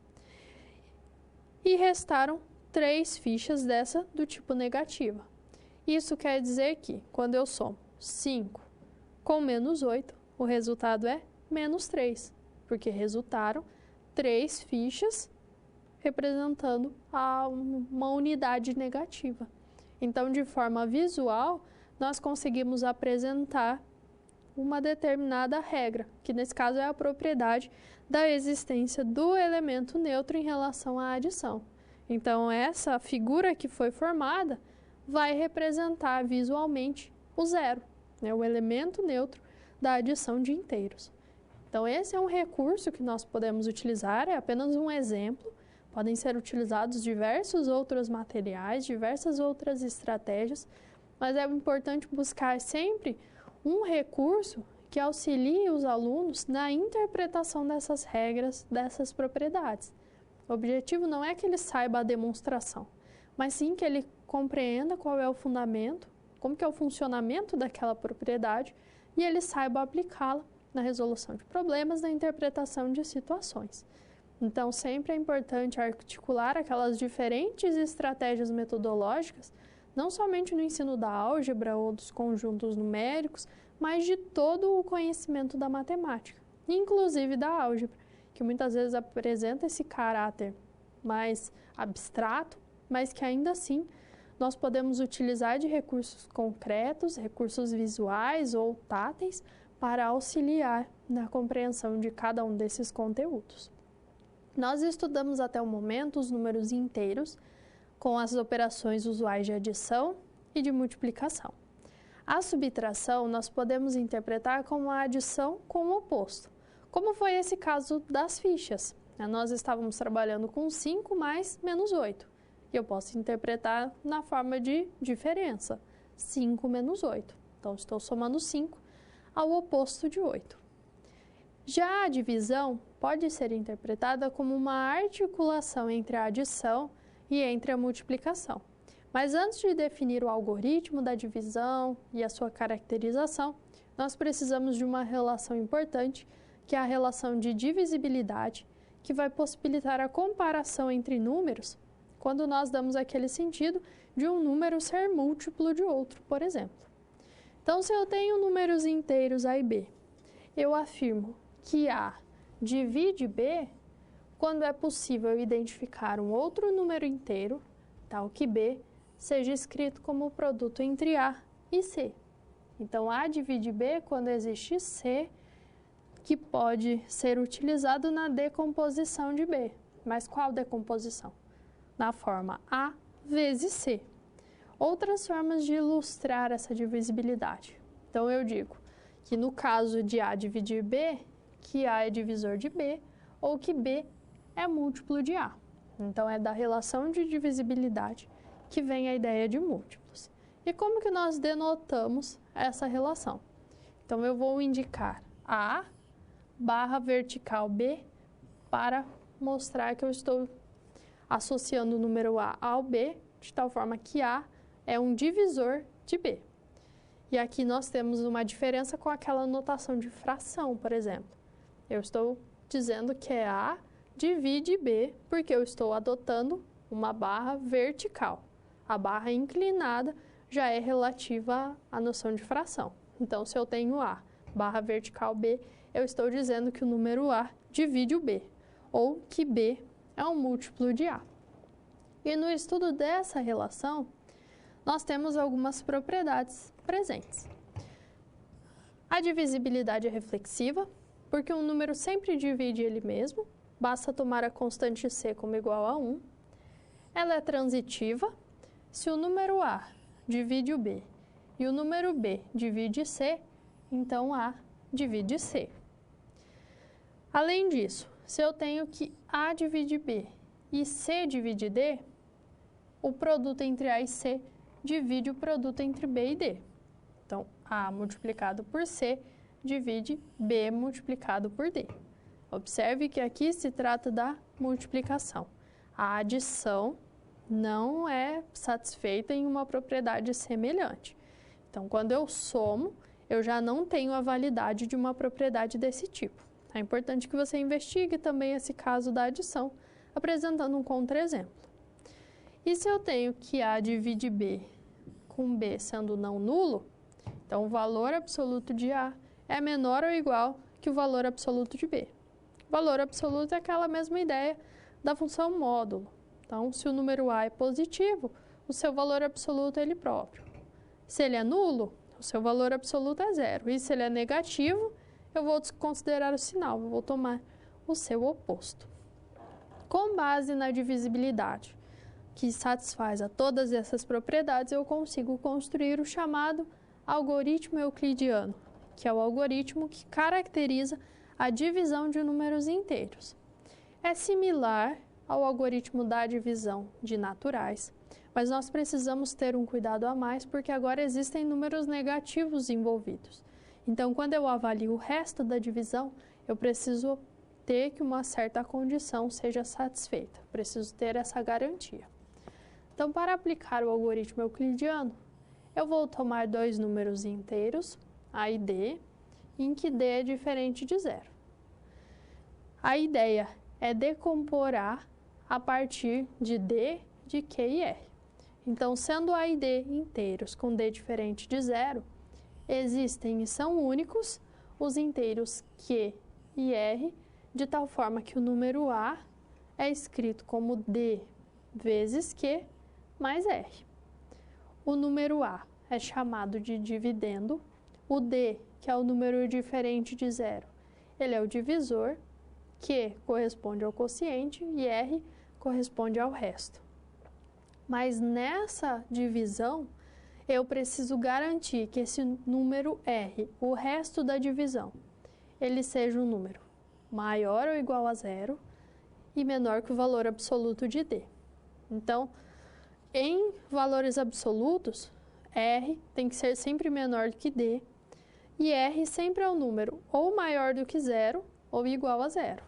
e restaram 3 fichas dessa do tipo negativa. Isso quer dizer que, quando eu somo 5 com menos 8, o resultado é menos 3, porque resultaram 3 fichas representando uma unidade negativa. Então, de forma visual, nós conseguimos apresentar uma determinada regra, que nesse caso é a propriedade da existência do elemento neutro em relação à adição. Então, essa figura que foi formada vai representar visualmente o zero, né, o elemento neutro da adição de inteiros. Então, esse é um recurso que nós podemos utilizar, é apenas um exemplo. Podem ser utilizados diversos outros materiais, diversas outras estratégias, mas é importante buscar sempre um recurso que auxilie os alunos na interpretação dessas regras, dessas propriedades. O objetivo não é que ele saiba a demonstração, mas sim que ele compreenda qual é o fundamento, como que é o funcionamento daquela propriedade e ele saiba aplicá-la na resolução de problemas, na interpretação de situações. Então, sempre é importante articular aquelas diferentes estratégias metodológicas, não somente no ensino da álgebra ou dos conjuntos numéricos, mas de todo o conhecimento da matemática, inclusive da álgebra, que muitas vezes apresenta esse caráter mais abstrato, mas que ainda assim nós podemos utilizar de recursos concretos, recursos visuais ou táteis, para auxiliar na compreensão de cada um desses conteúdos. Nós estudamos até o momento os números inteiros, com as operações usuais de adição e de multiplicação. A subtração nós podemos interpretar como a adição com o oposto, como foi esse caso das fichas. Nós estávamos trabalhando com 5 mais menos 8. E eu posso interpretar na forma de diferença, 5 menos 8. Então, estou somando 5 ao oposto de 8. Já a divisão pode ser interpretada como uma articulação entre a adição e entre a multiplicação. Mas antes de definir o algoritmo da divisão e a sua caracterização, nós precisamos de uma relação importante, que é a relação de divisibilidade, que vai possibilitar a comparação entre números quando nós damos aquele sentido de um número ser múltiplo de outro, por exemplo. Então, se eu tenho números inteiros A e B, eu afirmo que A divide B quando é possível identificar um outro número inteiro, tal que B seja escrito como o produto entre A e C. Então, A divide B quando existe C, que pode ser utilizado na decomposição de B. Mas qual decomposição? Na forma A vezes C. Outras formas de ilustrar essa divisibilidade. Então, eu digo que no caso de A dividir B, que A é divisor de B, ou que B é múltiplo de A. Então, é da relação de divisibilidade que vem a ideia de múltiplos. E como que nós denotamos essa relação? Então, eu vou indicar A barra vertical B para mostrar que eu estou associando o número A ao B, de tal forma que A é um divisor de B. E aqui nós temos uma diferença com aquela notação de fração, por exemplo. Eu estou dizendo que é A divide B, porque eu estou adotando uma barra vertical. A barra inclinada já é relativa à noção de fração. Então, se eu tenho A barra vertical B, eu estou dizendo que o número A divide o B, ou que B é um múltiplo de A. E no estudo dessa relação, nós temos algumas propriedades presentes. A divisibilidade é reflexiva, porque um número sempre divide ele mesmo, basta tomar a constante C como igual a 1. Ela é transitiva, se o número A divide o B e o número B divide C, então A divide C. Além disso, se eu tenho que A divide B e C divide D, o produto entre A e C divide o produto entre B e D. Então, A multiplicado por C divide B multiplicado por D. Observe que aqui se trata da multiplicação. A adição não é satisfeita em uma propriedade semelhante. Então, quando eu somo, eu já não tenho a validade de uma propriedade desse tipo. É importante que você investigue também esse caso da adição, apresentando um contra-exemplo. E se eu tenho que A divide B com B sendo não nulo, então o valor absoluto de A é menor ou igual que o valor absoluto de B. O valor absoluto é aquela mesma ideia da função módulo. Então, se o número A é positivo, o seu valor absoluto é ele próprio. Se ele é nulo, o seu valor absoluto é zero. E se ele é negativo, eu vou desconsiderar o sinal, eu vou tomar o seu oposto. Com base na divisibilidade, que satisfaz a todas essas propriedades, eu consigo construir o chamado algoritmo euclidiano, que é o algoritmo que caracteriza a divisão de números inteiros. É similar ao algoritmo da divisão de naturais, mas nós precisamos ter um cuidado a mais porque agora existem números negativos envolvidos. Então, quando eu avalio o resto da divisão, eu preciso ter que uma certa condição seja satisfeita, preciso ter essa garantia. Então, para aplicar o algoritmo euclidiano, eu vou tomar dois números inteiros, A e D, em que D é diferente de zero. A ideia é decompor A a partir de D, de Q e R. Então, sendo A e D inteiros com D diferente de zero, existem e são únicos os inteiros Q e R, de tal forma que o número A é escrito como D vezes Q mais R. O número A é chamado de dividendo, o D, que é o número diferente de zero, ele é o divisor, Q corresponde ao quociente e R corresponde ao resto. Mas nessa divisão, eu preciso garantir que esse número R, o resto da divisão, ele seja um número maior ou igual a zero e menor que o valor absoluto de D. Então, em valores absolutos, R tem que ser sempre menor do que D, e R sempre é um número ou maior do que zero ou igual a zero.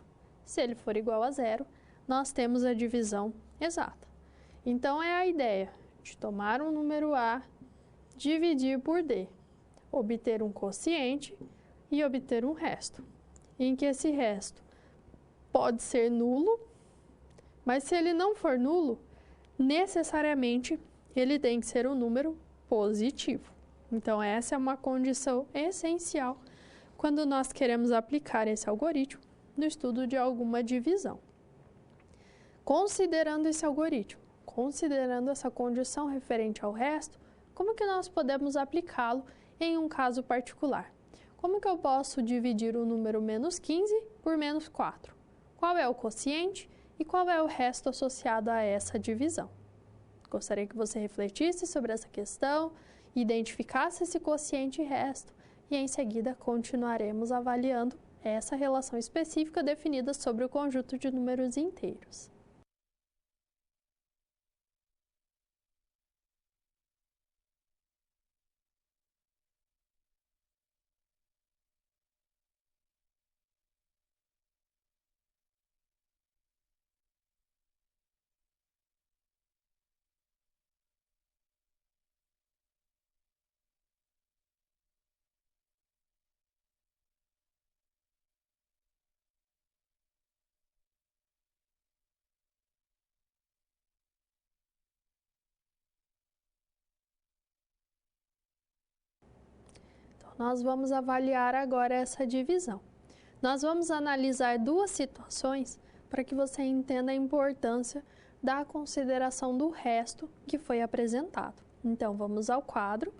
Se ele for igual a zero, nós temos a divisão exata. Então, é a ideia de tomar um número A, dividir por D, obter um quociente e obter um resto, em que esse resto pode ser nulo, mas se ele não for nulo, necessariamente ele tem que ser um número positivo. Então, essa é uma condição essencial quando nós queremos aplicar esse algoritmo no estudo de alguma divisão. Considerando esse algoritmo, considerando essa condição referente ao resto, como que nós podemos aplicá-lo em um caso particular? Como que eu posso dividir o número menos 15 por menos 4? Qual é o quociente e qual é o resto associado a essa divisão? Gostaria que você refletisse sobre essa questão, identificasse esse quociente e resto, e em seguida continuaremos avaliando essa relação específica definida sobre o conjunto de números inteiros. Nós vamos avaliar agora essa divisão. Nós vamos analisar duas situações para que você entenda a importância da consideração do resto que foi apresentado. Então, vamos ao quadro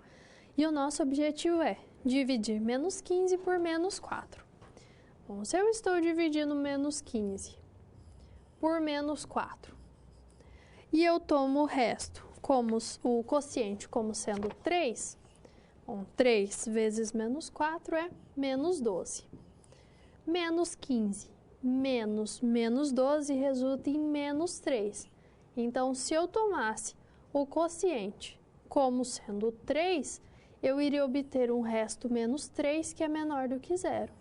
e o nosso objetivo é dividir menos 15 por menos 4. Bom, se eu estou dividindo menos 15 por menos 4 e eu tomo o resto, como o quociente como sendo 3, bom, 3 vezes menos 4 é menos 12. Menos 15 menos menos 12 resulta em menos 3. Então, se eu tomasse o quociente como sendo 3, eu iria obter um resto menos 3 que é menor do que zero.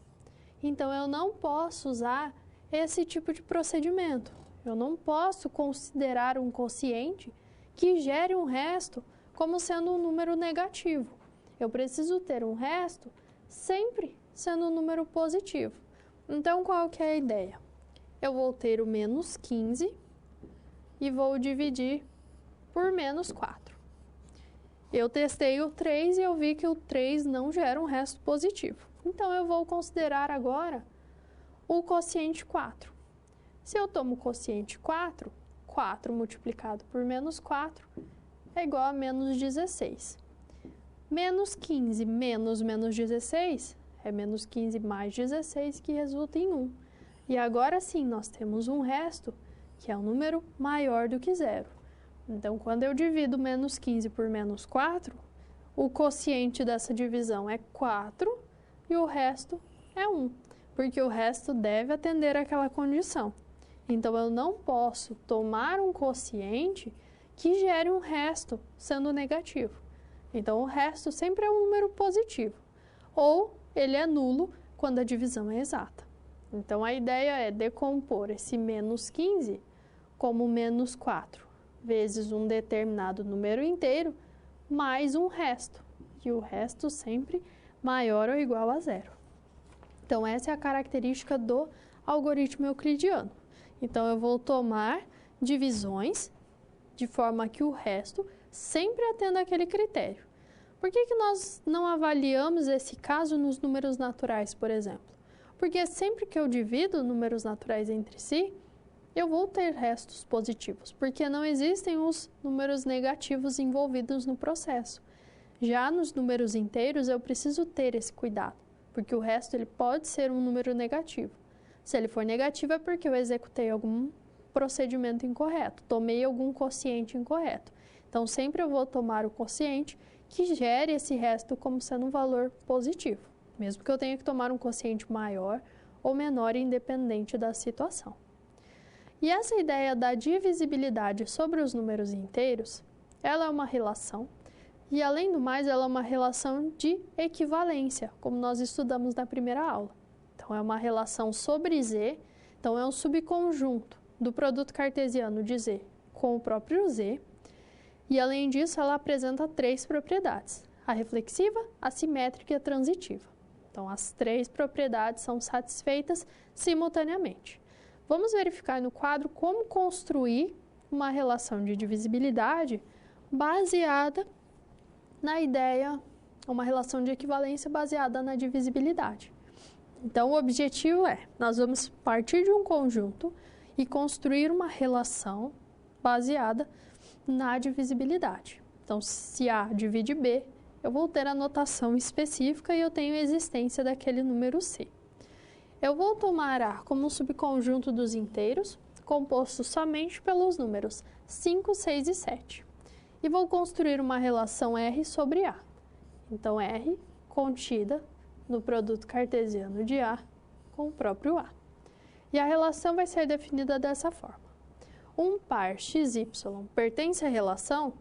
Então, eu não posso usar esse tipo de procedimento. Eu não posso considerar um quociente que gere um resto como sendo um número negativo. Eu preciso ter um resto sempre sendo um número positivo. Então, qual que é a ideia? Eu vou ter o menos 15 e vou dividir por menos 4. Eu testei o 3 e eu vi que o 3 não gera um resto positivo. Então, eu vou considerar agora o quociente 4. Se eu tomo o quociente 4, 4 multiplicado por menos 4 é igual a menos 16. Menos 15 menos menos 16 é menos 15 mais 16, que resulta em 1. E agora sim, nós temos um resto, que é um número maior do que zero. Então, quando eu divido menos 15 por menos 4, o quociente dessa divisão é 4 e o resto é 1, porque o resto deve atender àquela condição. Então, eu não posso tomar um quociente que gere um resto sendo negativo. Então, o resto sempre é um número positivo, ou ele é nulo quando a divisão é exata. Então, a ideia é decompor esse menos 15 como menos 4 vezes um determinado número inteiro mais um resto, e o resto sempre maior ou igual a zero. Então, essa é a característica do algoritmo euclidiano. Então, eu vou tomar divisões de forma que o resto sempre atenda aquele critério. Por que nós não avaliamos esse caso nos números naturais, por exemplo? Porque sempre que eu divido números naturais entre si, eu vou ter restos positivos, porque não existem os números negativos envolvidos no processo. Já nos números inteiros, eu preciso ter esse cuidado, porque o resto ele pode ser um número negativo. Se ele for negativo, é porque eu executei algum procedimento incorreto, tomei algum quociente incorreto. Então, sempre eu vou tomar o quociente que gere esse resto como sendo um valor positivo, mesmo que eu tenha que tomar um quociente maior ou menor independente da situação. E essa ideia da divisibilidade sobre os números inteiros, ela é uma relação e, além do mais, ela é uma relação de equivalência, como nós estudamos na primeira aula. Então, é uma relação sobre Z, então é um subconjunto do produto cartesiano de Z com o próprio Z, e, além disso, ela apresenta 3 propriedades: a reflexiva, a simétrica e a transitiva. Então, as 3 propriedades são satisfeitas simultaneamente. Vamos verificar no quadro como construir uma relação de divisibilidade baseada na ideia, uma relação de equivalência baseada na divisibilidade. Então, o objetivo é, nós vamos partir de um conjunto e construir uma relação baseada na divisibilidade. Então, se A divide B, eu vou ter a notação específica e eu tenho a existência daquele número C. Eu vou tomar A como um subconjunto dos inteiros, composto somente pelos números 5, 6 e 7. E vou construir uma relação R sobre A. Então, R contida no produto cartesiano de A com o próprio A. E a relação vai ser definida dessa forma. Um par XY pertence à relação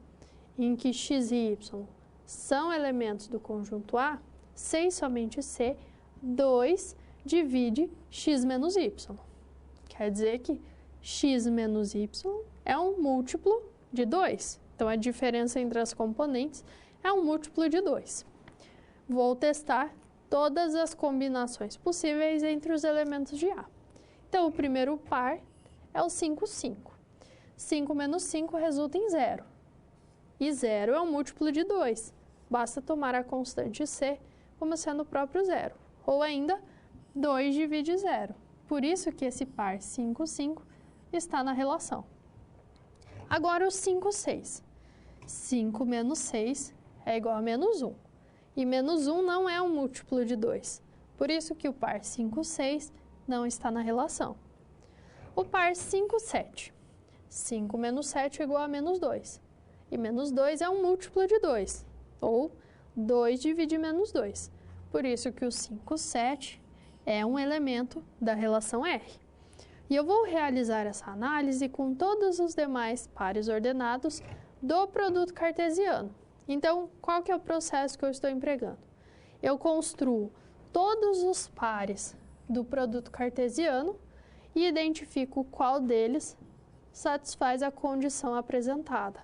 em que X e Y são elementos do conjunto A, C e somente C, 2 divide X menos Y. Quer dizer que X menos Y é um múltiplo de 2. Então, a diferença entre as componentes é um múltiplo de 2. Vou testar todas as combinações possíveis entre os elementos de A. Então, o primeiro par é o 5, 5. 5 menos 5 resulta em 0. E 0 é um múltiplo de 2. Basta tomar a constante C como sendo o próprio 0. Ou ainda, 2 divide 0. Por isso que esse par 5, 5 está na relação. Agora, o 5, 6. 5 menos 6 é igual a menos 1. E menos 1 não é um múltiplo de 2. Por isso que o par 5, 6 não está na relação. O par 5, 7. 5 menos 7 é igual a menos 2. E menos 2 é um múltiplo de 2. Ou 2 divide menos 2. Por isso que o 5, 7 é um elemento da relação R. E eu vou realizar essa análise com todos os demais pares ordenados do produto cartesiano. Então, qual que é o processo que eu estou empregando? Eu construo todos os pares do produto cartesiano e identifico qual deles satisfaz a condição apresentada.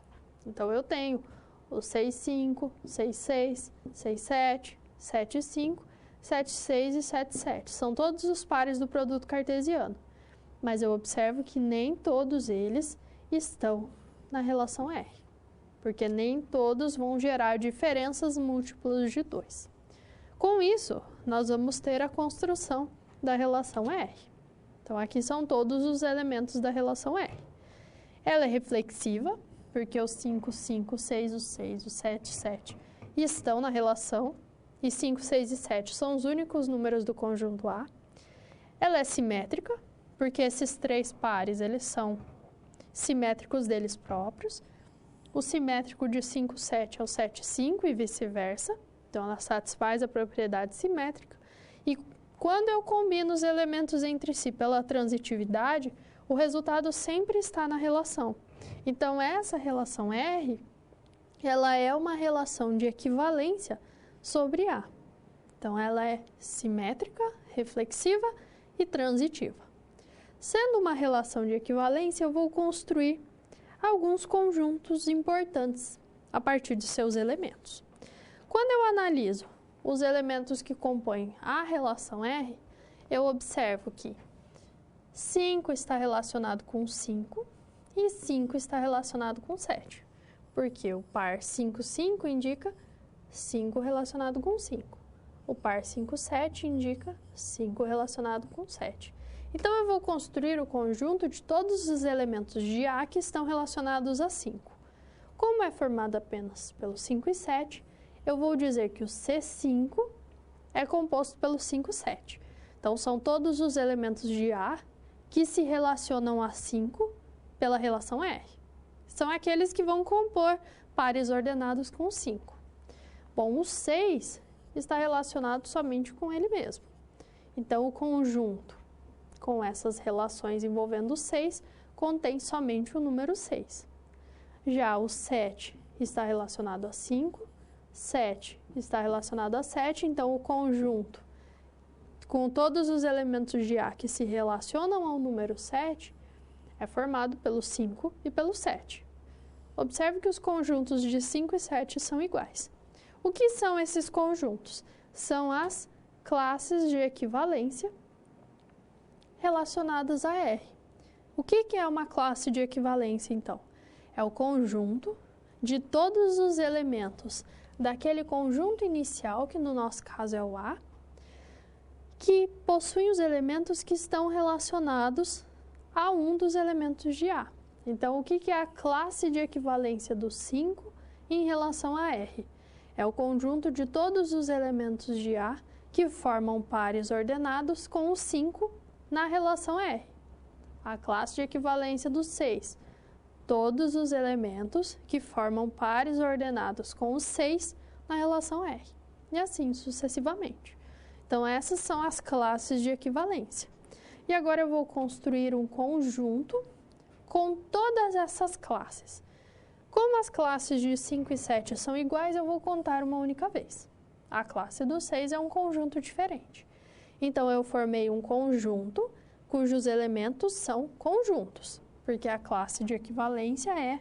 Então, eu tenho o 6, 5, 6, 6, 6, 7, 7, 5, 7, 6 e 7, 7. São todos os pares do produto cartesiano. Mas eu observo que nem todos eles estão na relação R, porque nem todos vão gerar diferenças múltiplas de 2. Com isso, nós vamos ter a construção da relação R. Então, aqui são todos os elementos da relação R. Ela é reflexiva, porque os 5, 5, 6, o 6, o 7, 7 estão na relação, e 5, 6 e 7 são os únicos números do conjunto A. Ela é simétrica, porque esses 3 pares, eles são simétricos deles próprios. O simétrico de 5, 7 é o 7, 5 e vice-versa. Então, ela satisfaz a propriedade simétrica. E quando eu combino os elementos entre si pela transitividade, o resultado sempre está na relação. Então, essa relação R, ela é uma relação de equivalência sobre A. Então, ela é simétrica, reflexiva e transitiva. Sendo uma relação de equivalência, eu vou construir alguns conjuntos importantes a partir de seus elementos. Quando eu analiso os elementos que compõem a relação R, eu observo que 5 está relacionado com 5 e 5 está relacionado com 7, porque o par 5, 5 indica 5 relacionado com 5. O par 5, 7 indica 5 relacionado com 7. Então, eu vou construir o conjunto de todos os elementos de A que estão relacionados a 5. Como é formado apenas pelos 5 e 7, eu vou dizer que o C5 é composto pelo 5, 7. Então, são todos os elementos de A que se relacionam a 5 pela relação R. São aqueles que vão compor pares ordenados com 5. Bom, o 6 está relacionado somente com ele mesmo. Então, o conjunto com essas relações envolvendo o 6 contém somente o número 6. Já o 7 está relacionado a 5, 7 está relacionado a 7, então o conjunto com todos os elementos de A que se relacionam ao número 7 é formado pelo 5 e pelo 7. Observe que os conjuntos de 5 e 7 são iguais. O que são esses conjuntos? São as classes de equivalência relacionadas a R. O que é uma classe de equivalência, então? É o conjunto de todos os elementos daquele conjunto inicial, que no nosso caso é o A, que possuem os elementos que estão relacionados a um dos elementos de A. Então, o que é a classe de equivalência do 5 em relação a R? É o conjunto de todos os elementos de A que formam pares ordenados com o 5 na relação R. A classe de equivalência do 6, todos os elementos que formam pares ordenados com o 6 na relação R. E assim sucessivamente. Então, essas são as classes de equivalência. E agora eu vou construir um conjunto com todas essas classes. Como as classes de 5 e 7 são iguais, eu vou contar uma única vez. A classe do 6 é um conjunto diferente. Então, eu formei um conjunto cujos elementos são conjuntos, porque a classe de equivalência é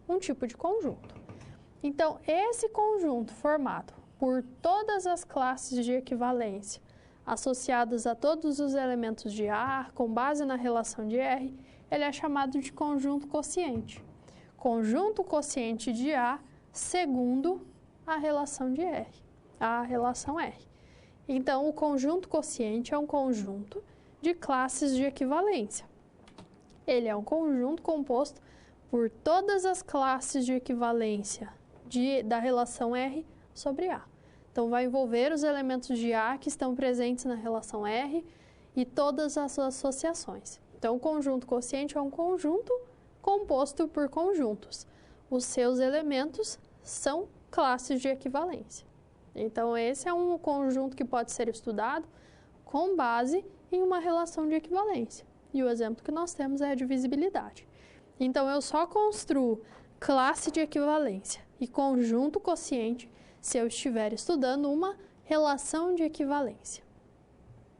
um tipo de conjunto. Então, esse conjunto formado por todas as classes de equivalência associadas a todos os elementos de A, com base na relação de R, ele é chamado de conjunto quociente. Conjunto quociente de A segundo a relação de R, a relação R. Então, o conjunto quociente é um conjunto de classes de equivalência. Ele é um conjunto composto por todas as classes de equivalência da relação R sobre A. Então, vai envolver os elementos de A que estão presentes na relação R e todas as associações. Então, o conjunto quociente é um conjunto composto por conjuntos. Os seus elementos são classes de equivalência. Então, esse é um conjunto que pode ser estudado com base em uma relação de equivalência. E o exemplo que nós temos é a divisibilidade. Então, eu só construo classe de equivalência e conjunto quociente se eu estiver estudando uma relação de equivalência.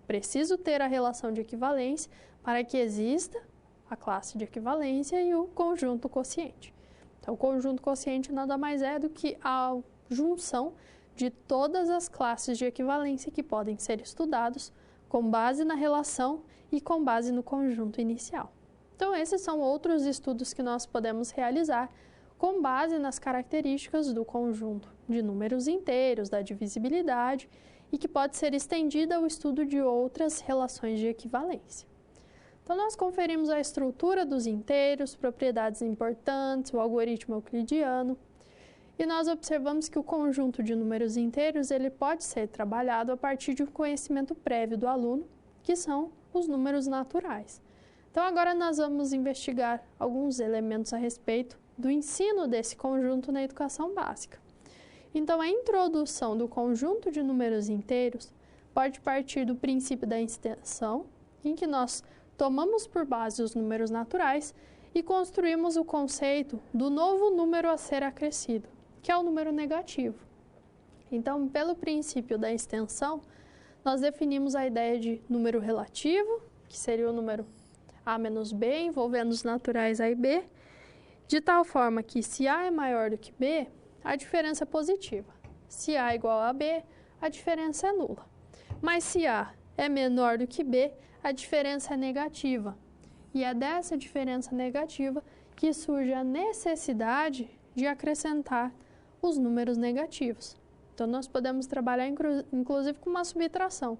Preciso ter a relação de equivalência para que exista a classe de equivalência e o conjunto quociente. Então, o conjunto quociente nada mais é do que a junção de todas as classes de equivalência que podem ser estudados com base na relação e com base no conjunto inicial. Então, esses são outros estudos que nós podemos realizar com base nas características do conjunto de números inteiros, da divisibilidade, e que pode ser estendida ao estudo de outras relações de equivalência. Então, nós conferimos a estrutura dos inteiros, propriedades importantes, o algoritmo euclidiano, e nós observamos que o conjunto de números inteiros ele pode ser trabalhado a partir de um conhecimento prévio do aluno, que são os números naturais. Então, agora nós vamos investigar alguns elementos a respeito do ensino desse conjunto na educação básica. Então, a introdução do conjunto de números inteiros pode partir do princípio da extensão, em que nós tomamos por base os números naturais e construímos o conceito do novo número a ser acrescido, que é o número negativo. Então, pelo princípio da extensão, nós definimos a ideia de número relativo, que seria o número A menos B, envolvendo os naturais A e B, de tal forma que se A é maior do que B, a diferença é positiva. Se A é igual a B, a diferença é nula. Mas se A é menor do que B, a diferença é negativa. E é dessa diferença negativa que surge a necessidade de acrescentar os números negativos. Então, nós podemos trabalhar, inclusive, com uma subtração,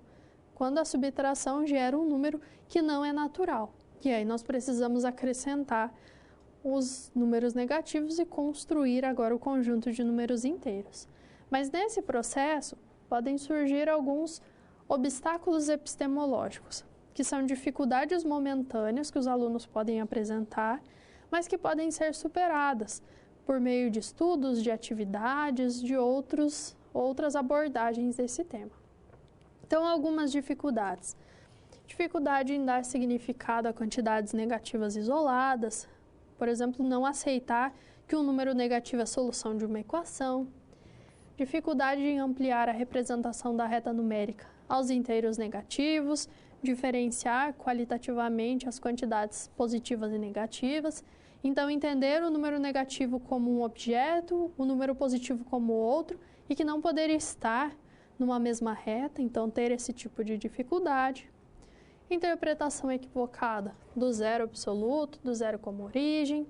quando a subtração gera um número que não é natural. E aí, nós precisamos acrescentar os números negativos e construir agora o conjunto de números inteiros. Mas, nesse processo, podem surgir alguns obstáculos epistemológicos, que são dificuldades momentâneas que os alunos podem apresentar, mas que podem ser superadas por meio de estudos, de atividades, de outros outras abordagens desse tema. Então, algumas dificuldades. Dificuldade em dar significado a quantidades negativas isoladas, por exemplo, não aceitar que um número negativo é a solução de uma equação. Dificuldade em ampliar a representação da reta numérica aos inteiros negativos, diferenciar qualitativamente as quantidades positivas e negativas. Então, entender o número negativo como um objeto, o número positivo como outro, e que não poderia estar numa mesma reta, então ter esse tipo de dificuldade. Interpretação equivocada do zero absoluto, do zero como origem.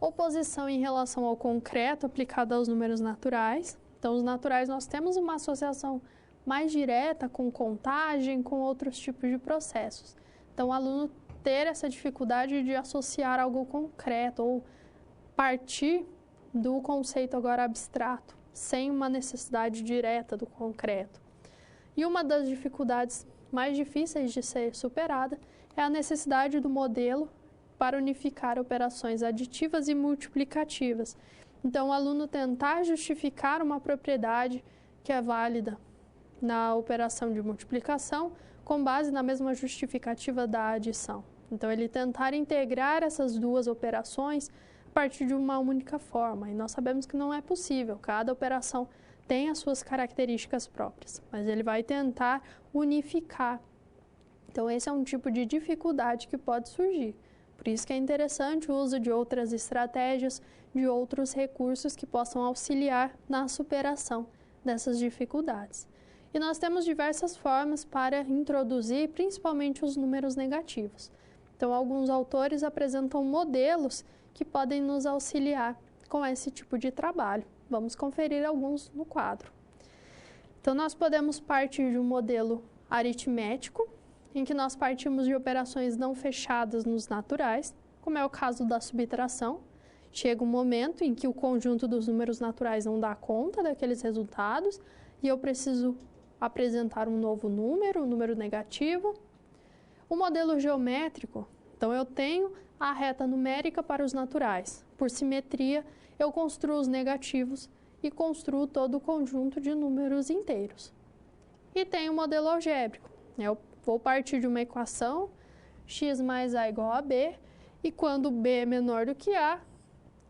Oposição em relação ao concreto aplicado aos números naturais. Então, os naturais nós temos uma associação mais direta com contagem, com outros tipos de processos. Então, o aluno ter essa dificuldade de associar algo concreto ou partir do conceito agora abstrato, sem uma necessidade direta do concreto. E uma das dificuldades mais difíceis de ser superada é a necessidade do modelo para unificar operações aditivas e multiplicativas. Então, o aluno tentar justificar uma propriedade que é válida na operação de multiplicação com base na mesma justificativa da adição. Então, ele tentar integrar essas duas operações a partir de uma única forma. E nós sabemos que não é possível, cada operação tem as suas características próprias, mas ele vai tentar unificar. Então, esse é um tipo de dificuldade que pode surgir. Por isso que é interessante o uso de outras estratégias, de outros recursos que possam auxiliar na superação dessas dificuldades. E nós temos diversas formas para introduzir, principalmente os números negativos. Então, alguns autores apresentam modelos que podem nos auxiliar com esse tipo de trabalho. Vamos conferir alguns no quadro. Então, nós podemos partir de um modelo aritmético, em que nós partimos de operações não fechadas nos naturais, como é o caso da subtração. Chega um momento em que o conjunto dos números naturais não dá conta daqueles resultados e eu preciso apresentar um novo número, um número negativo. O modelo geométrico, então eu tenho a reta numérica para os naturais. Por simetria, eu construo os negativos e construo todo o conjunto de números inteiros. E tem o modelo algébrico. Eu vou partir de uma equação, x mais a igual a b, e quando b é menor do que a,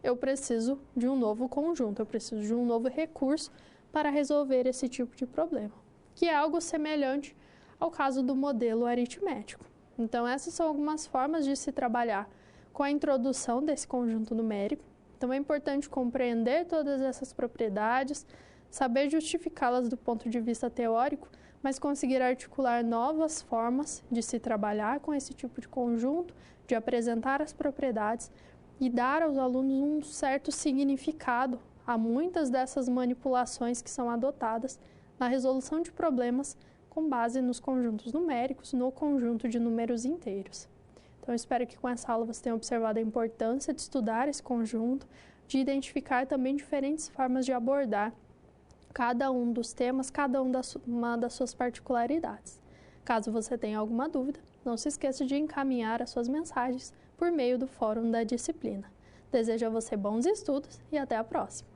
eu preciso de um novo conjunto, eu preciso de um novo recurso para resolver esse tipo de problema, que é algo semelhante ao caso do modelo aritmético. Então, essas são algumas formas de se trabalhar com a introdução desse conjunto numérico. Então, é importante compreender todas essas propriedades, saber justificá-las do ponto de vista teórico, mas conseguir articular novas formas de se trabalhar com esse tipo de conjunto, de apresentar as propriedades e dar aos alunos um certo significado a muitas dessas manipulações que são adotadas na resolução de problemas com base nos conjuntos numéricos, no conjunto de números inteiros. Então, eu espero que com essa aula você tenha observado a importância de estudar esse conjunto, de identificar também diferentes formas de abordar cada um dos temas, cada uma das suas particularidades. Caso você tenha alguma dúvida, não se esqueça de encaminhar as suas mensagens por meio do fórum da disciplina. Desejo a você bons estudos e até a próxima!